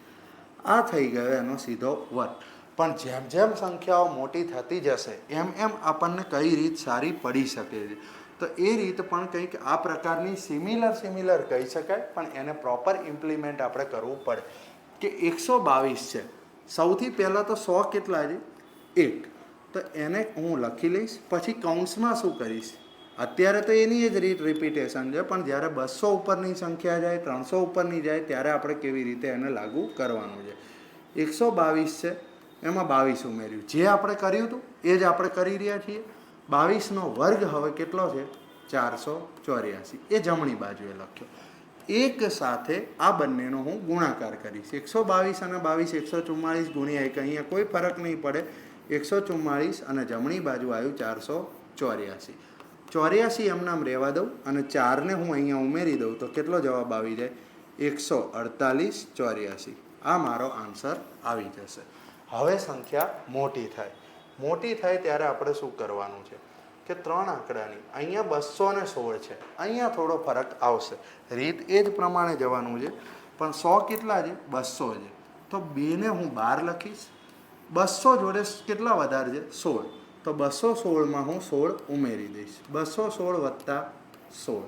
આ થઈ ગયો એનો સીધો વર્ગ. પણ જેમ જેમ સંખ્યાઓ મોટી થતી જશે એમ એમ આપણને કઈ રીત સારી પડી શકે છે. તો એ રીત પણ કંઈક આ પ્રકારની સિમિલર કહી શકાય, પણ એને પ્રોપર ઇમ્પ્લિમેન્ટ આપણે કરવું પડે. કે 122 છે, સૌથી પહેલાં તો 100 કેટલા છે? 1. તો એને હું લખી લઈશ, પછી કૌંસમાં શું કરીશ? અત્યારે તો એની જ રીત રિપીટેશન છે, પણ જ્યારે 200 ઉપરની સંખ્યા જાય, 300 ઉપરની જાય ત્યારે આપણે કેવી રીતે એને લાગુ કરવાનું છે. 122 છે, એમાં 22 ઉમેર્યું, જે આપણે કર્યું હતું એ જ આપણે કરી રહ્યા છીએ. 22નો વર્ગ હવે કેટલો છે? 484. એ જમણી બાજુએ લખ્યો. એક સાથે આ બંનેનો હું ગુણાકાર કરીશ. 122 અને 22, 144 ગુણ્યા 1, અહીંયા કોઈ ફરક નહીં પડે. 144 અને જમણી બાજુ આવ્યું 484. 84 એમનામ રહેવા દઉં અને 4ને હું અહીંયા ઉમેરી દઉં તો કેટલો જવાબ આવી જાય? 148, 84. આ મારો આન્સર આવી જશે. હવે સંખ્યા મોટી થાય ત્યારે આપણે શું કરવાનું છે કે 3 આંકડાની અહીંયા 216 છે, અહીંયા થોડો ફરક આવશે. રીત એ જ પ્રમાણે જવાનું છે, પણ 100 કેટલા છે? 200 છે. તો 2ને હું 12 લખીશ. 200 જોડે કેટલા વધારે છે? 16. તો 216માં હું 16 ઉમેરી દઈશ. 216 વત્તા 16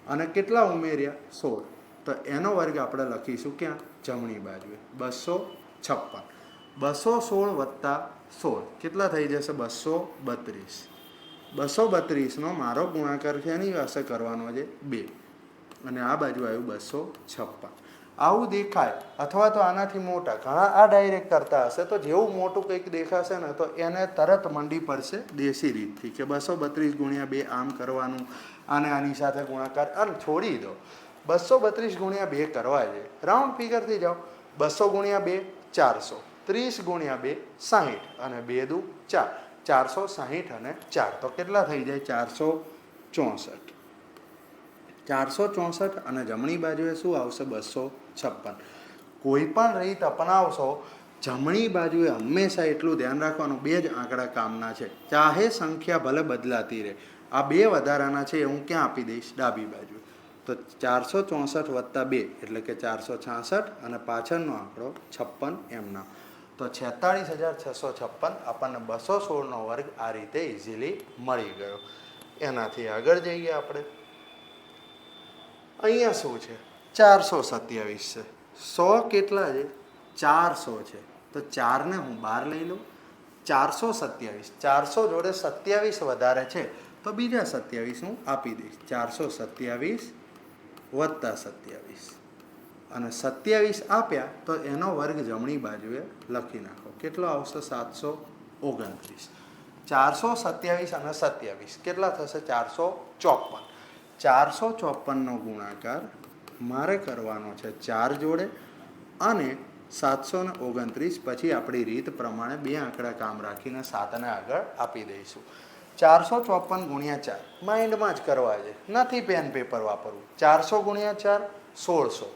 અને કેટલા ઉમેર્યા? 16. તો એનો વર્ગ આપણે લખીશું ક્યાં? જમણી બાજુએ. 256. 216 વત્તા 16 કેટલા થઈ જશે? 232. 232નો મારો ગુણાકાર છે એની પાસે કરવાનો છે 2 અને આ બાજુ આવ્યું 256. આવું દેખાય અથવા તો આનાથી મોટા ઘણા આ ડાયરેક્ટ કરતા હશે, તો જેવું મોટું કંઈક દેખાશે ને તો એને તરત મંડી પડશે દેશી રીતથી કે 232 ગુણ્યા 2 આમ કરવાનું, આને આની સાથે ગુણાકાર. અને છોડી દો, 232 ગુણ્યા 2 કરવા છે, રાઉન્ડ ફિગરથી જાઓ. 200 ગુણ્યા 2 400, 30 ગુણ્યા 2 60 અને 2 દુ 4, 460 અને 4 તો કેટલા થઈ જાય? 464. 464 અને જમણી બાજુએ શું આવશે? 256. કોઈ પણ રીત અપનાવશો, જમણી બાજુએ હંમેશા એટલું ધ્યાન રાખવાનું, 2 જ આંકડા કામના છે, ચાહે સંખ્યા ભલે બદલાતી રહે. આ 2 વધારાના છે એ હું ક્યાં આપી દઈશ? ડાબી બાજુ. તો 464 વત્તા 2 એટલે કે 466 અને પાછળનો આંકડો 56 એમના. તો 46,656 આપણને 216નો વર્ગ આ રીતે ઇઝીલી મળી ગયો. એનાથી આગળ જઈએ આપણે. અહીંયા શું છે? 427 છે. 100 કેટલા છે? 400 છે. તો 4ને હું 12 લઈ લઉં. 427, 400 જોડે 27 વધારે છે તો બીજા 27 હું આપી દઈશ. 427 વત્તા 27 અને 27 આપ્યા તો એનો વર્ગ જમણી બાજુએ લખી નાખો. કેટલો આવશે? 729. 427 અને 27 કેટલા થશે? 454. 454નો ગુણાકાર મારે કરવાનો છે 4 જોડે અને 729. પછી આપણી રીત પ્રમાણે 2 આંકડા કામ રાખીને 7ને આગળ આપી દઈશું. 454 ગુણ્યા 4 માઇન્ડમાં જ કરવા છે, નથી પેન પેપર વાપરવું. 400 ગુણ્યા 4 1600,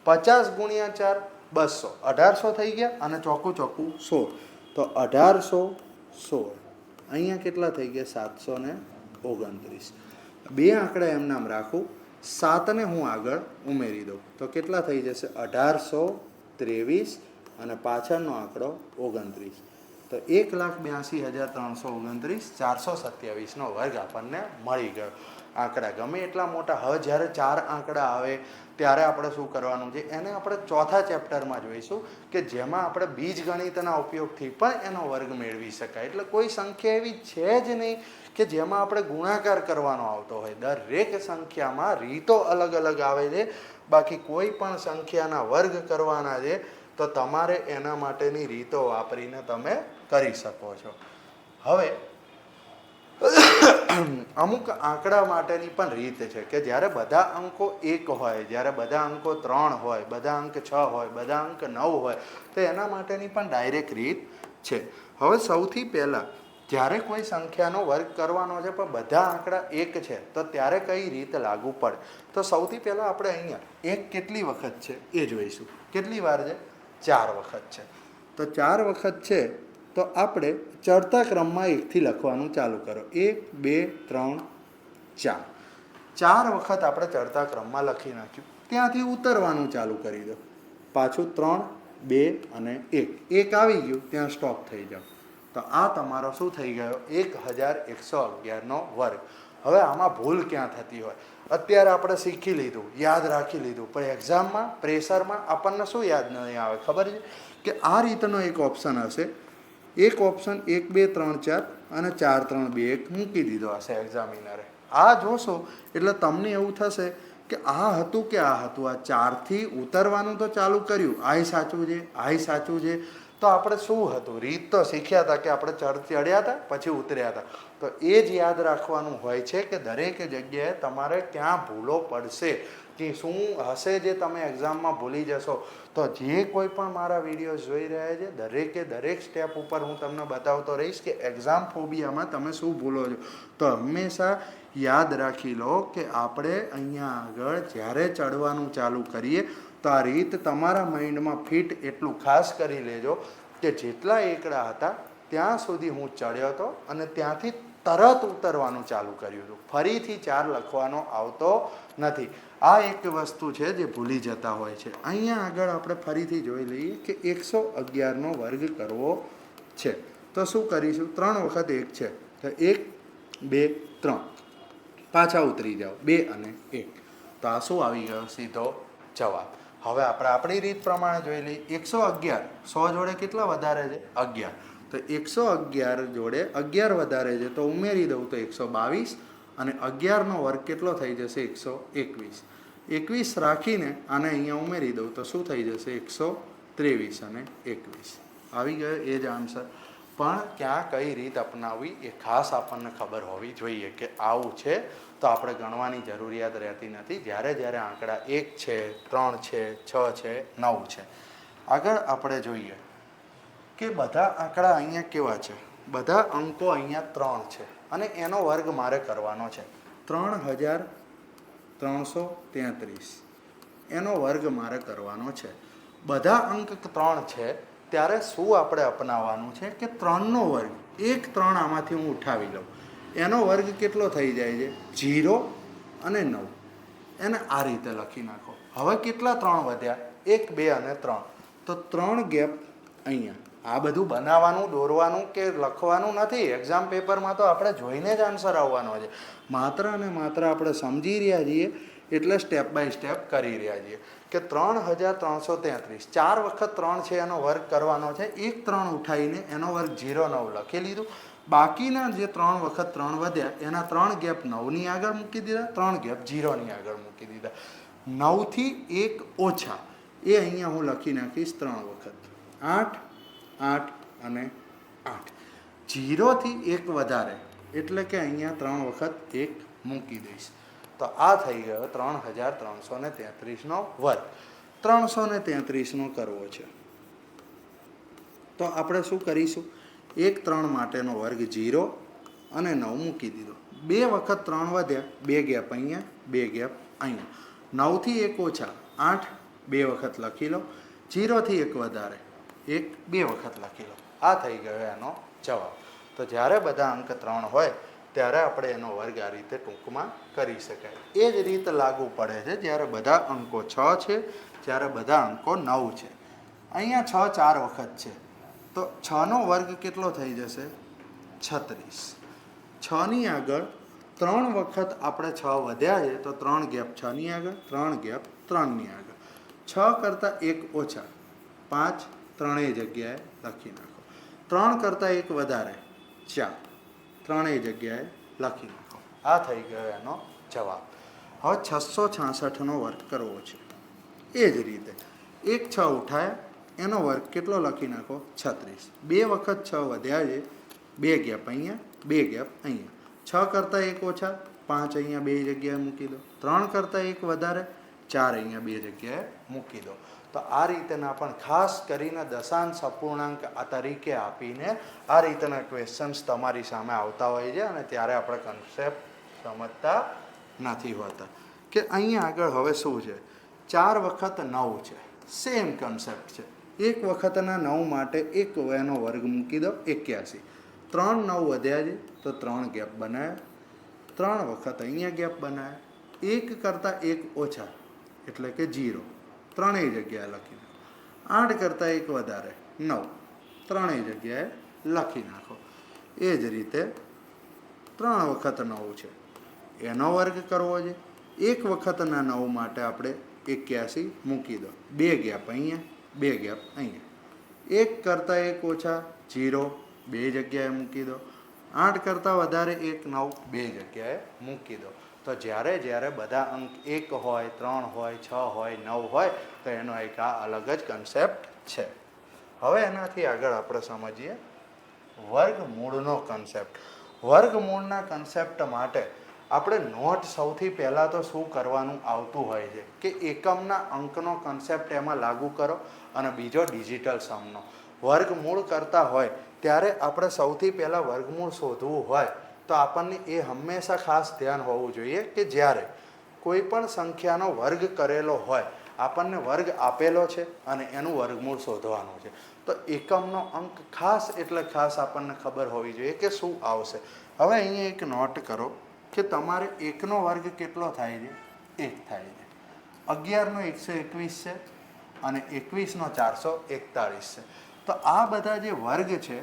50 ગુણ્યા 4 200, 1800 થઈ ગયા અને ચોખ્ખું 16. તો 1816 અહીંયા કેટલા થઈ ગયા? 729. 2 આંકડા એમ નામ રાખું, 7ને હું આગળ ઉમેરી દઉં તો કેટલા થઈ જશે? 1823 અને પાછળનો આંકડો 29. તો 1,82,329 427નો વર્ગ આપણને મળી ગયો. આંકડા ગમે એટલા મોટા. હવે જ્યારે 4 આંકડા આવે ત્યારે આપણે શું કરવાનું છે એને આપણે ચોથા ચેપ્ટરમાં જોઈશું કે જેમાં આપણે બીજગણિતના ઉપયોગથી પણ એનો વર્ગ મેળવી શકાય. એટલે કોઈ સંખ્યા એવી છે જ નહીં કે જેમાં આપણે ગુણાકાર કરવાનો આવતો હોય. દરેક સંખ્યામાં રીતો અલગ અલગ આવે છે. બાકી કોઈ પણ સંખ્યાના વર્ગ કરવાના છે તો તમારે એના માટેની રીતો વાપરીને તમે કરી શકો છો. હવે અમુક આંકડા માટેની પણ રીત છે કે જ્યારે બધા અંકો 1 હોય, જ્યારે બધા અંકો 3 હોય, બધા અંક 6 હોય, બધા અંક 9 હોય તો એના માટેની પણ ડાયરેક્ટ રીત છે. હવે સૌથી પહેલાં જ્યારે કોઈ સંખ્યાનો વર્ગ કરવાનો છે પણ બધા આંકડા 1 છે તો ત્યારે કઈ રીત લાગુ પડે. તો સૌથી પહેલાં આપણે અહીંયા 1 કેટલી વખત છે એ જોઈશું. કેટલી વાર છે? 4 વખત છે. તો 4 વખત છે તો આપણે ચડતા ક્રમમાં 1થી લખવાનું ચાલુ કરો. 1 2 3 4. 4 વખત આપણે ચડતા ક્રમમાં લખી નાખ્યું. ત્યાંથી ઉતરવાનું ચાલુ કરી દો. પાછું 3 2 અને 1. 1 આવી ગયું ત્યાં સ્ટોપ થઈ જાઓ. તો આ તમારો શું થઈ ગયો? 1111નો વર્ગ. હવે આમાં ભૂલ ક્યાં થતી હોય? અત્યારે આપણે શીખી લીધું, યાદ રાખી લીધું, પણ એક્ઝામમાં પ્રેશરમાં આપણને શું યાદ નહીં આવે ખબર છે કે આ રીતનો એક ઓપ્શન હશે. એક ઓપ્શન 1 2 3 4 અને 4 3 2 1 મૂકી દીધો હશે એક્ઝામિનરે. આ જોશો એટલે તમને એવું થશે કે આ હતું કે આ હતું. આ 4થી ઉતરવાનું તો ચાલુ કર્યું, આય સાચું છે, આય સાચું છે. તો આપણે શું હતું? રીત તો શીખ્યા હતા કે આપણે ચડ્યા હતા પછી ઉતર્યા હતા. તો એ જ યાદ રાખવાનું હોય છે કે દરેક જગ્યાએ તમારે ક્યાં ભૂલો પડશે કે શું હશે જે તમે એક્ઝામમાં ભૂલી જશો. તો જે કોઈ પણ મારા વિડીયો જોઈ રહ્યા છે દરેકે દરેક સ્ટેપ ઉપર હું તમને બતાવતો રહીશ કે એક્ઝામ ફોબિયામાં તમે શું ભૂલો છો. તો હંમેશા યાદ રાખી લો કે આપણે અહીંયા આગળ જ્યારે ચડવાનું ચાલુ કરીએ તો આ રીત તમારા માઇન્ડમાં ફિટ એટલું ખાસ કરી લેજો કે જેટલા એકડા હતા ત્યાં સુધી હું ચડ્યો હતો અને ત્યાંથી તરત ઉતરવાનું ચાલુ કર્યું હતું. ફરીથી 4 લખવાનો આવતો નથી. આ એક વસ્તુ છે જે ભૂલી જતા હોય છે. અહીંયા આગળ આપણે ફરીથી જોઈ લઈએ કે 111નો વર્ગ કરવો છે તો શું કરીશું? 3 વખત 1 છે તો 1 2 3. પાછા ઉતરી જાઓ 2 અને 1. તો આ શું આવી ગયો? સીધો જવાબ. હવે આપણે આપણી રીત પ્રમાણે જોઈ લઈએ. 111 100 જોડે કેટલા વધારે છે? 11. તો 111 જોડે 11 વધારે છે તો ઉમેરી દઉં તો 122 અને 11નો વર્ગ કેટલો થઈ જશે? 121. 21 રાખીને આને અહીંયા ઉમેરી દઉં તો શું થઈ જશે? 123 અને 21. આવી ગયો એ જ આન્સર. પણ ક્યાં કઈ રીત અપનાવવી એ ખાસ આપણને ખબર હોવી જોઈએ કે આવું છે તો આપણે ગણવાની જરૂરિયાત રહેતી નથી. જ્યારે જ્યારે આંકડા 1 છે, 3 છે, 6 છે, 9 છે. આગળ આપણે જોઈએ કે બધા આંકડા અહીંયા કેવા છે? બધા અંકો અહીંયા 3 છે અને એનો વર્ગ મારે કરવાનો છે. 3,333 એનો વર્ગ મારે કરવાનો છે. બધા અંક 3 છે ત્યારે શું આપણે અપનાવવાનું છે કે 3નો વર્ગ 1 3 આમાંથી હું ઉઠાવી લઉં. એનો વર્ગ કેટલો થઈ જાય છે? 0 અને 9. એને આ રીતે લખી નાખો. હવે કેટલા 3 વધ્યા? 1 2 અને 3. તો 3 ગેપ અહીંયા. આ બધું બનાવવાનું, દોરવાનું કે લખવાનું નથી. એક્ઝામ પેપરમાં તો આપણે જોઈને જ આન્સર આવવાનો છે. માત્ર અને માત્ર આપણે સમજી રહ્યા છીએ એટલે સ્ટેપ બાય સ્ટેપ કરી રહ્યા છીએ કે 3,333 4 વખત 3 છે એનો વર્ગ કરવાનો છે. 1 3 ઉઠાવીને એનો વર્ગ 0 9 લખી લીધું. બાકીના જે 3 વખત 3 વધ્યા એના 3 ગેપ 9ની આગળ મૂકી દીધા, 3 ગેપ 0ની આગળ મૂકી દીધા. 9થી 1 ઓછા એ અહીંયા હું લખી નાખીશ 3 વખત. 8 8 અને 8. 0થી 1 વધારે એટલે કે અહીંયા 3 વખત 1 મૂકી દઈશ. તો આ થઈ ગયો 3,333નો વર્ગ. 333નો કરવો છે તો આપણે શું કરીશું? 1 3 માટેનો વર્ગ 0 અને 9 મૂકી દીધો. 2 વખત 3 વધ્યા, 2 ગેપ અહીંયા, 2 ગેપ અહીંયા. 9થી 1 ઓછા 8 2 વખત લખી લો. 0થી 1 વધારે 1 2 વખત લખી લો. આ થઈ ગયો એનો જવાબ. તો જ્યારે બધા અંક 3 હોય ત્યારે આપણે એનો વર્ગ આ રીતે ટૂંકમાં કરી શકાય. એ જ રીત લાગુ પડે છે જ્યારે બધા અંકો 6 છે, જ્યારે બધા અંકો 9 છે. અહીંયા 6 4 વખત છે તો 6નો વર્ગ કેટલો થઈ જશે 36. 6ની આગળ 3 વખત આપણે 6 વધ્યા છે તો 3 ગેપ 6ની આગળ 3 ગેપ 3ની આગળ 6 કરતાં 1 ઓછા 5 ત્રણેય જગ્યાએ લખી નાખો. 3 કરતાં 1 વધારે 4 ત્રણેય જગ્યાએ લખી નાખો. આ થઈ ગયો એનો જવાબ. હવે 666નો વર્ગ કરવો છે. એ જ રીતે 1 6 ઉઠાયા એનો વર્ગ કેટલો લખી નાખો 36. 2 વખત 6 વધ્યા છે 2 ગેપ અહીંયા 2 ગેપ અહીંયા 6 કરતાં 1 ઓછા 5 અહીંયા 2 જગ્યાએ મૂકી દો. 3 કરતાં 1 વધારે 4 અહીંયા 2 જગ્યાએ મૂકી દો. તો આ રીતના પણ ખાસ કરીને દશાંશ અપૂર્ણાંક તરીકે આપીને આ રીતના ક્વેશ્ચન્સ તમારી સામે આવતા હોય છે અને ત્યારે આપણે કન્સેપ્ટ સમજતા નથી હોતા કે અહીંયા આગળ હવે શું છે 4 વખત 9 છે. સેમ કન્સેપ્ટ છે. 1 વખતના 9 માટે 1 એનો વર્ગ મૂકી દો 81. 3 9 વધ્યા છે તો 3 ગેપ બનાવ્યા 3 વખત અહીંયા ગેપ બનાવ્યા 1 કરતાં 1 ઓછા એટલે કે 0 ત્રણેય જગ્યાએ લખી નાખો. 8 કરતાં 1 વધારે 9 ત્રણેય જગ્યાએ લખી નાખો. એ જ રીતે 3 વખત 9 છે એનો વર્ગ કરવો છે. 1 વખતના 9 માટે આપણે 81 મૂકી દો 2 ગેપ અહીંયા 2 ગેપ અહીંયા 1 કરતાં 1 ઓછા 0 2 જગ્યાએ મૂકી દો 8 કરતાં વધારે 1 9 2 જગ્યાએ મૂકી દો. તો જ્યારે બધા અંક 1 હોય 3 હોય 6 હોય 9 હોય તો એનો એક આ અલગ જ કન્સેપ્ટ છે. હવે એનાથી આગળ આપણે સમજીએ વર્ગમૂળનો કન્સેપ્ટ. વર્ગમૂળના કન્સેપ્ટ માટે આપણે નોટ સૌથી પહેલાં તો શું કરવાનું આવતું હોય છે કે એકમના અંકનો કન્સેપ્ટ એમાં લાગુ કરો અને બીજો ડિજિટલ સમનો. વર્ગમૂળ કરતા હોય ત્યારે આપણે સૌથી પહેલાં વર્ગમૂળ શોધવું હોય તો આપણને એ હંમેશા ખાસ ધ્યાન હોવું જોઈએ કે જ્યારે કોઈ પણ સંખ્યાનો વર્ગ કરેલો હોય આપણને વર્ગ આપેલો છે અને એનું વર્ગમૂળ શોધવાનું છે તો એકમનો અંક ખાસ એટલે ખાસ આપણને ખબર હોવી જોઈએ કે શું આવશે. હવે અહીંયા એક નોટ કરો કે તમારે 1નો વર્ગ કેટલો થાય છે 1 થાય છે 11નો 121 છે અને 21નો 441 છે. તો આ બધા જે વર્ગ છે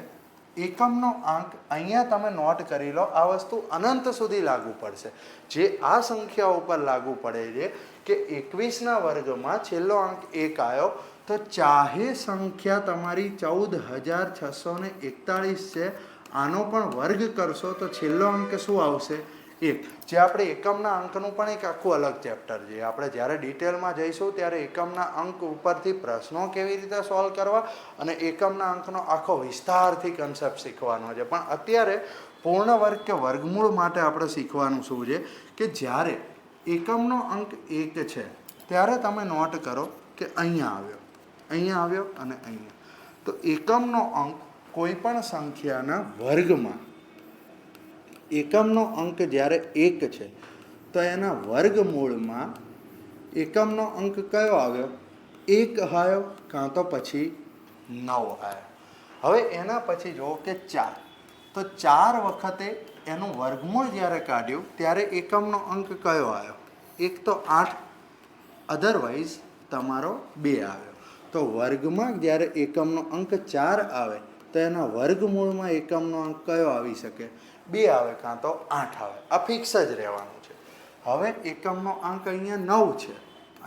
એકમનો અંક અહીંયા તમે નોટ કરી લો. આ વસ્તુ અનંત સુધી લાગુ પડશે. જે આ સંખ્યાઓ ઉપર લાગુ પડે છે કે 21ના વર્ગમાં છેલ્લો અંક 1 આવ્યો તો ચાહે સંખ્યા તમારી 14,641 છે આનો પણ વર્ગ કરશો તો છેલ્લો અંક શું આવશે 1. જે આપણે એકમના અંકનું પણ એક આખું અલગ ચેપ્ટર છે. આપણે જ્યારે ડિટેલમાં જઈશું ત્યારે એકમના અંક ઉપરથી પ્રશ્નો કેવી રીતે સોલ્વ કરવા અને એકમના અંકનો આખો વિસ્તારથી કન્સેપ્ટ શીખવાનો છે. પણ અત્યારે પૂર્ણ વર્ગ કે વર્ગમૂળ માટે આપણે શીખવાનું શું છે કે જ્યારે એકમનો અંક 1 છે ત્યારે તમે નોટ કરો કે અહીંયા આવ્યો અને અહીંયા. તો એકમનો અંક કોઈ પણ સંખ્યાના વર્ગમાં એકમનો અંક જ્યારે 1 છે તો એના વર્ગમૂળમાં એકમનો અંક કયો આવ્યો 1 આવ્યો કાં તો પછી 9 આવ્યો. હવે એના પછી જુઓ કે 4 તો 4 વખતે એનું વર્ગમૂળ જ્યારે કાઢ્યું ત્યારે એકમનો અંક કયો આવ્યો 1 તો 8 અધરવાઇઝ તમારો 2 આવ્યો. તો વર્ગમાં જ્યારે એકમનો અંક 4 આવે તો એના વર્ગમૂળમાં એકમનો અંક કયો આવી શકે 2 આવે કાં તો 8 આવે. આ ફિક્સ જ રહેવાનું છે. હવે એકમનો અંક અહીંયા 9 છે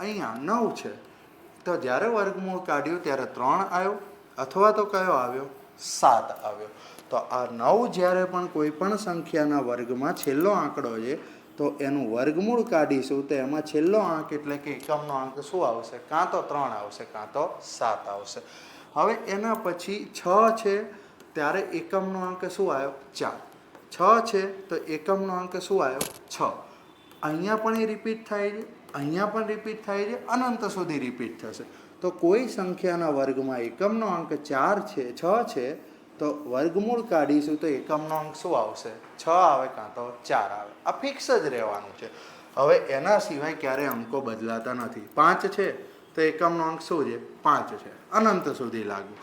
અહીંયા 9 છે તો જ્યારે વર્ગમૂળ કાઢ્યું ત્યારે 3 આવ્યો અથવા તો કયો આવ્યો 7 આવ્યો. તો આ 9 જ્યારે પણ કોઈ પણ સંખ્યાના વર્ગમાં છેલ્લો આંકડો છે તો એનું વર્ગમૂળ કાઢીશું તો એમાં છેલ્લો અંક એટલે કે એકમનો અંક શું આવશે કાં તો 3 આવશે કાં તો 7 આવશે. હવે એના પછી 6 છે ત્યારે એકમનો અંક શું આવ્યો 4. 6 છે તો એકમનો અંક શું આવ્યો 6. અહીંયા પણ એ રિપીટ થાય છે અહીંયા પણ રિપીટ થાય છે અનંત સુધી રિપીટ થશે. તો કોઈ સંખ્યાના વર્ગમાં એકમનો અંક 4 છે 6 છે તો વર્ગમૂળ કાઢીશું તો એકમનો અંક શું આવશે 6 આવે કાં તો 4 આવે. આ ફિક્સ જ રહેવાનું છે. હવે એના સિવાય ક્યારેય અંકો બદલાતા નથી. 5 છે તો એકમનો અંક શું છે 5 છે અનંત સુધી લાગુ.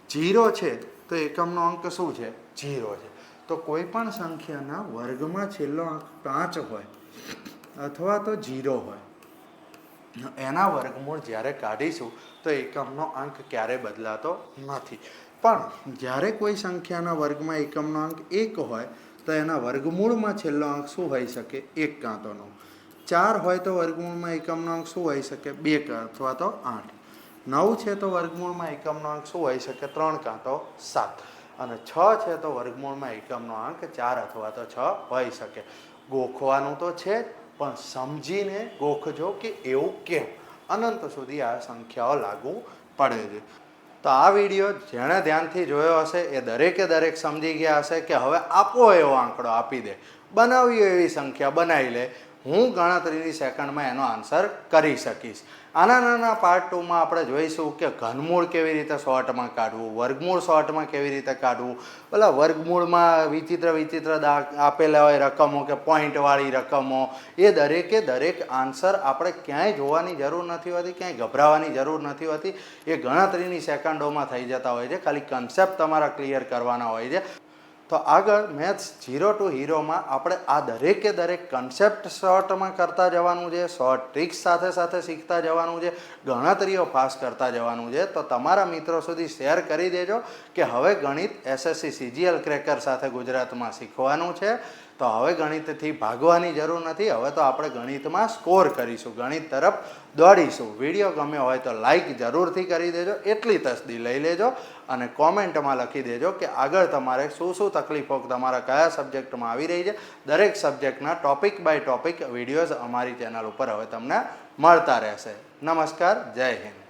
0 છે તો એકમનો અંક શું છે 0 છે. તો કોઈ પણ સંખ્યાના વર્ગમાં છેલ્લો અંક 5 હોય અથવા તો 0 હોય એના વર્ગમૂળ જ્યારે કાઢીશું તો એકમનો અંક ક્યારે બદલાતો નથી. પણ જ્યારે કોઈ સંખ્યાના વર્ગમાં એકમનો અંક 1 હોય તો એના વર્ગમૂળમાં છેલ્લો અંક શું હોઈ શકે? 1 કાં તો 9. 4 હોય તો વર્ગમૂળમાં એકમનો અંક શું હોઈ શકે? 2 અથવા તો 8. 9 છે તો વર્ગમૂળમાં એકમનો અંક શું હોઈ શકે? 3 કાં તો 7. અને 6 છે તો વર્ગમૂળમાં એકમનો અંક 4 અથવા તો 6 હોઈ શકે. ગોખવાનું તો છે જ, પણ સમજીને ગોખજો કે એવું કેમ. અનંત સુધી આ સંખ્યાઓ લાગુ પડે છે. તો આ વિડીયો જેણે ધ્યાનથી જોયો હશે એ દરેકે દરેક સમજી ગયા હશે કે હવે આપો એવો આંકડો આપી દે, બનાવી એવી સંખ્યા બનાવી લે, હું ગણતરીની સેકન્ડમાં એનો આન્સર કરી શકીશ. આના નાના પાર્ટ 2માં આપણે જોઈશું કે ઘનમૂળ કેવી રીતે શોર્ટમાં કાઢવું, વર્ગમૂળ શોર્ટમાં કેવી રીતે કાઢવું, પેલા વર્ગમૂળમાં વિચિત્ર આપેલા હોય રકમો કે પોઈન્ટવાળી રકમો, એ દરેકે દરેક આન્સર આપણે ક્યાંય જોવાની જરૂર નથી હોતી, ક્યાંય ગભરાવાની જરૂર નથી હોતી. એ ગણતરીની સેકન્ડોમાં થઈ જતા હોય છે. ખાલી કન્સેપ્ટ તમારા ક્લિયર કરવાના હોય છે. તો આગળ મેથ્સ 0 to હીરોમાં આપણે આ દરેકે દરેક કન્સેપ્ટ શોર્ટમાં કરતા જવાનું છે, શોર્ટ ટ્રિક્સ સાથે સાથે શીખતા જવાનું છે, ગણતરીઓ પાસ કરતા જવાનું છે. તો તમારા મિત્રો સુધી શેર કરી દેજો કે હવે ગણિત SSC CGL ક્રેકર સાથે ગુજરાતમાં શીખવાનું છે. તો હવે ગણિતથી ભાગવાની જરૂર નથી. હવે તો આપણે ગણિતમાં સ્કોર કરીશું, ગણિત તરફ દોડીશું. વિડીયો ગમ્યો હોય તો લાઈક જરૂરથી કરી દેજો, એટલી તસદી લઈ લેજો અને કોમેન્ટમાં લખી દેજો કે આગળ તમારે શું શું તકલીફો તમારા કયા સબ્જેક્ટમાં આવી રહી છે. દરેક સબ્જેક્ટના ટોપિક બાય ટોપિક વિડીયોઝ અમારી ચેનલ ઉપર હવે તમને મળતા રહેશે. નમસ્કાર, જય હિન્દ.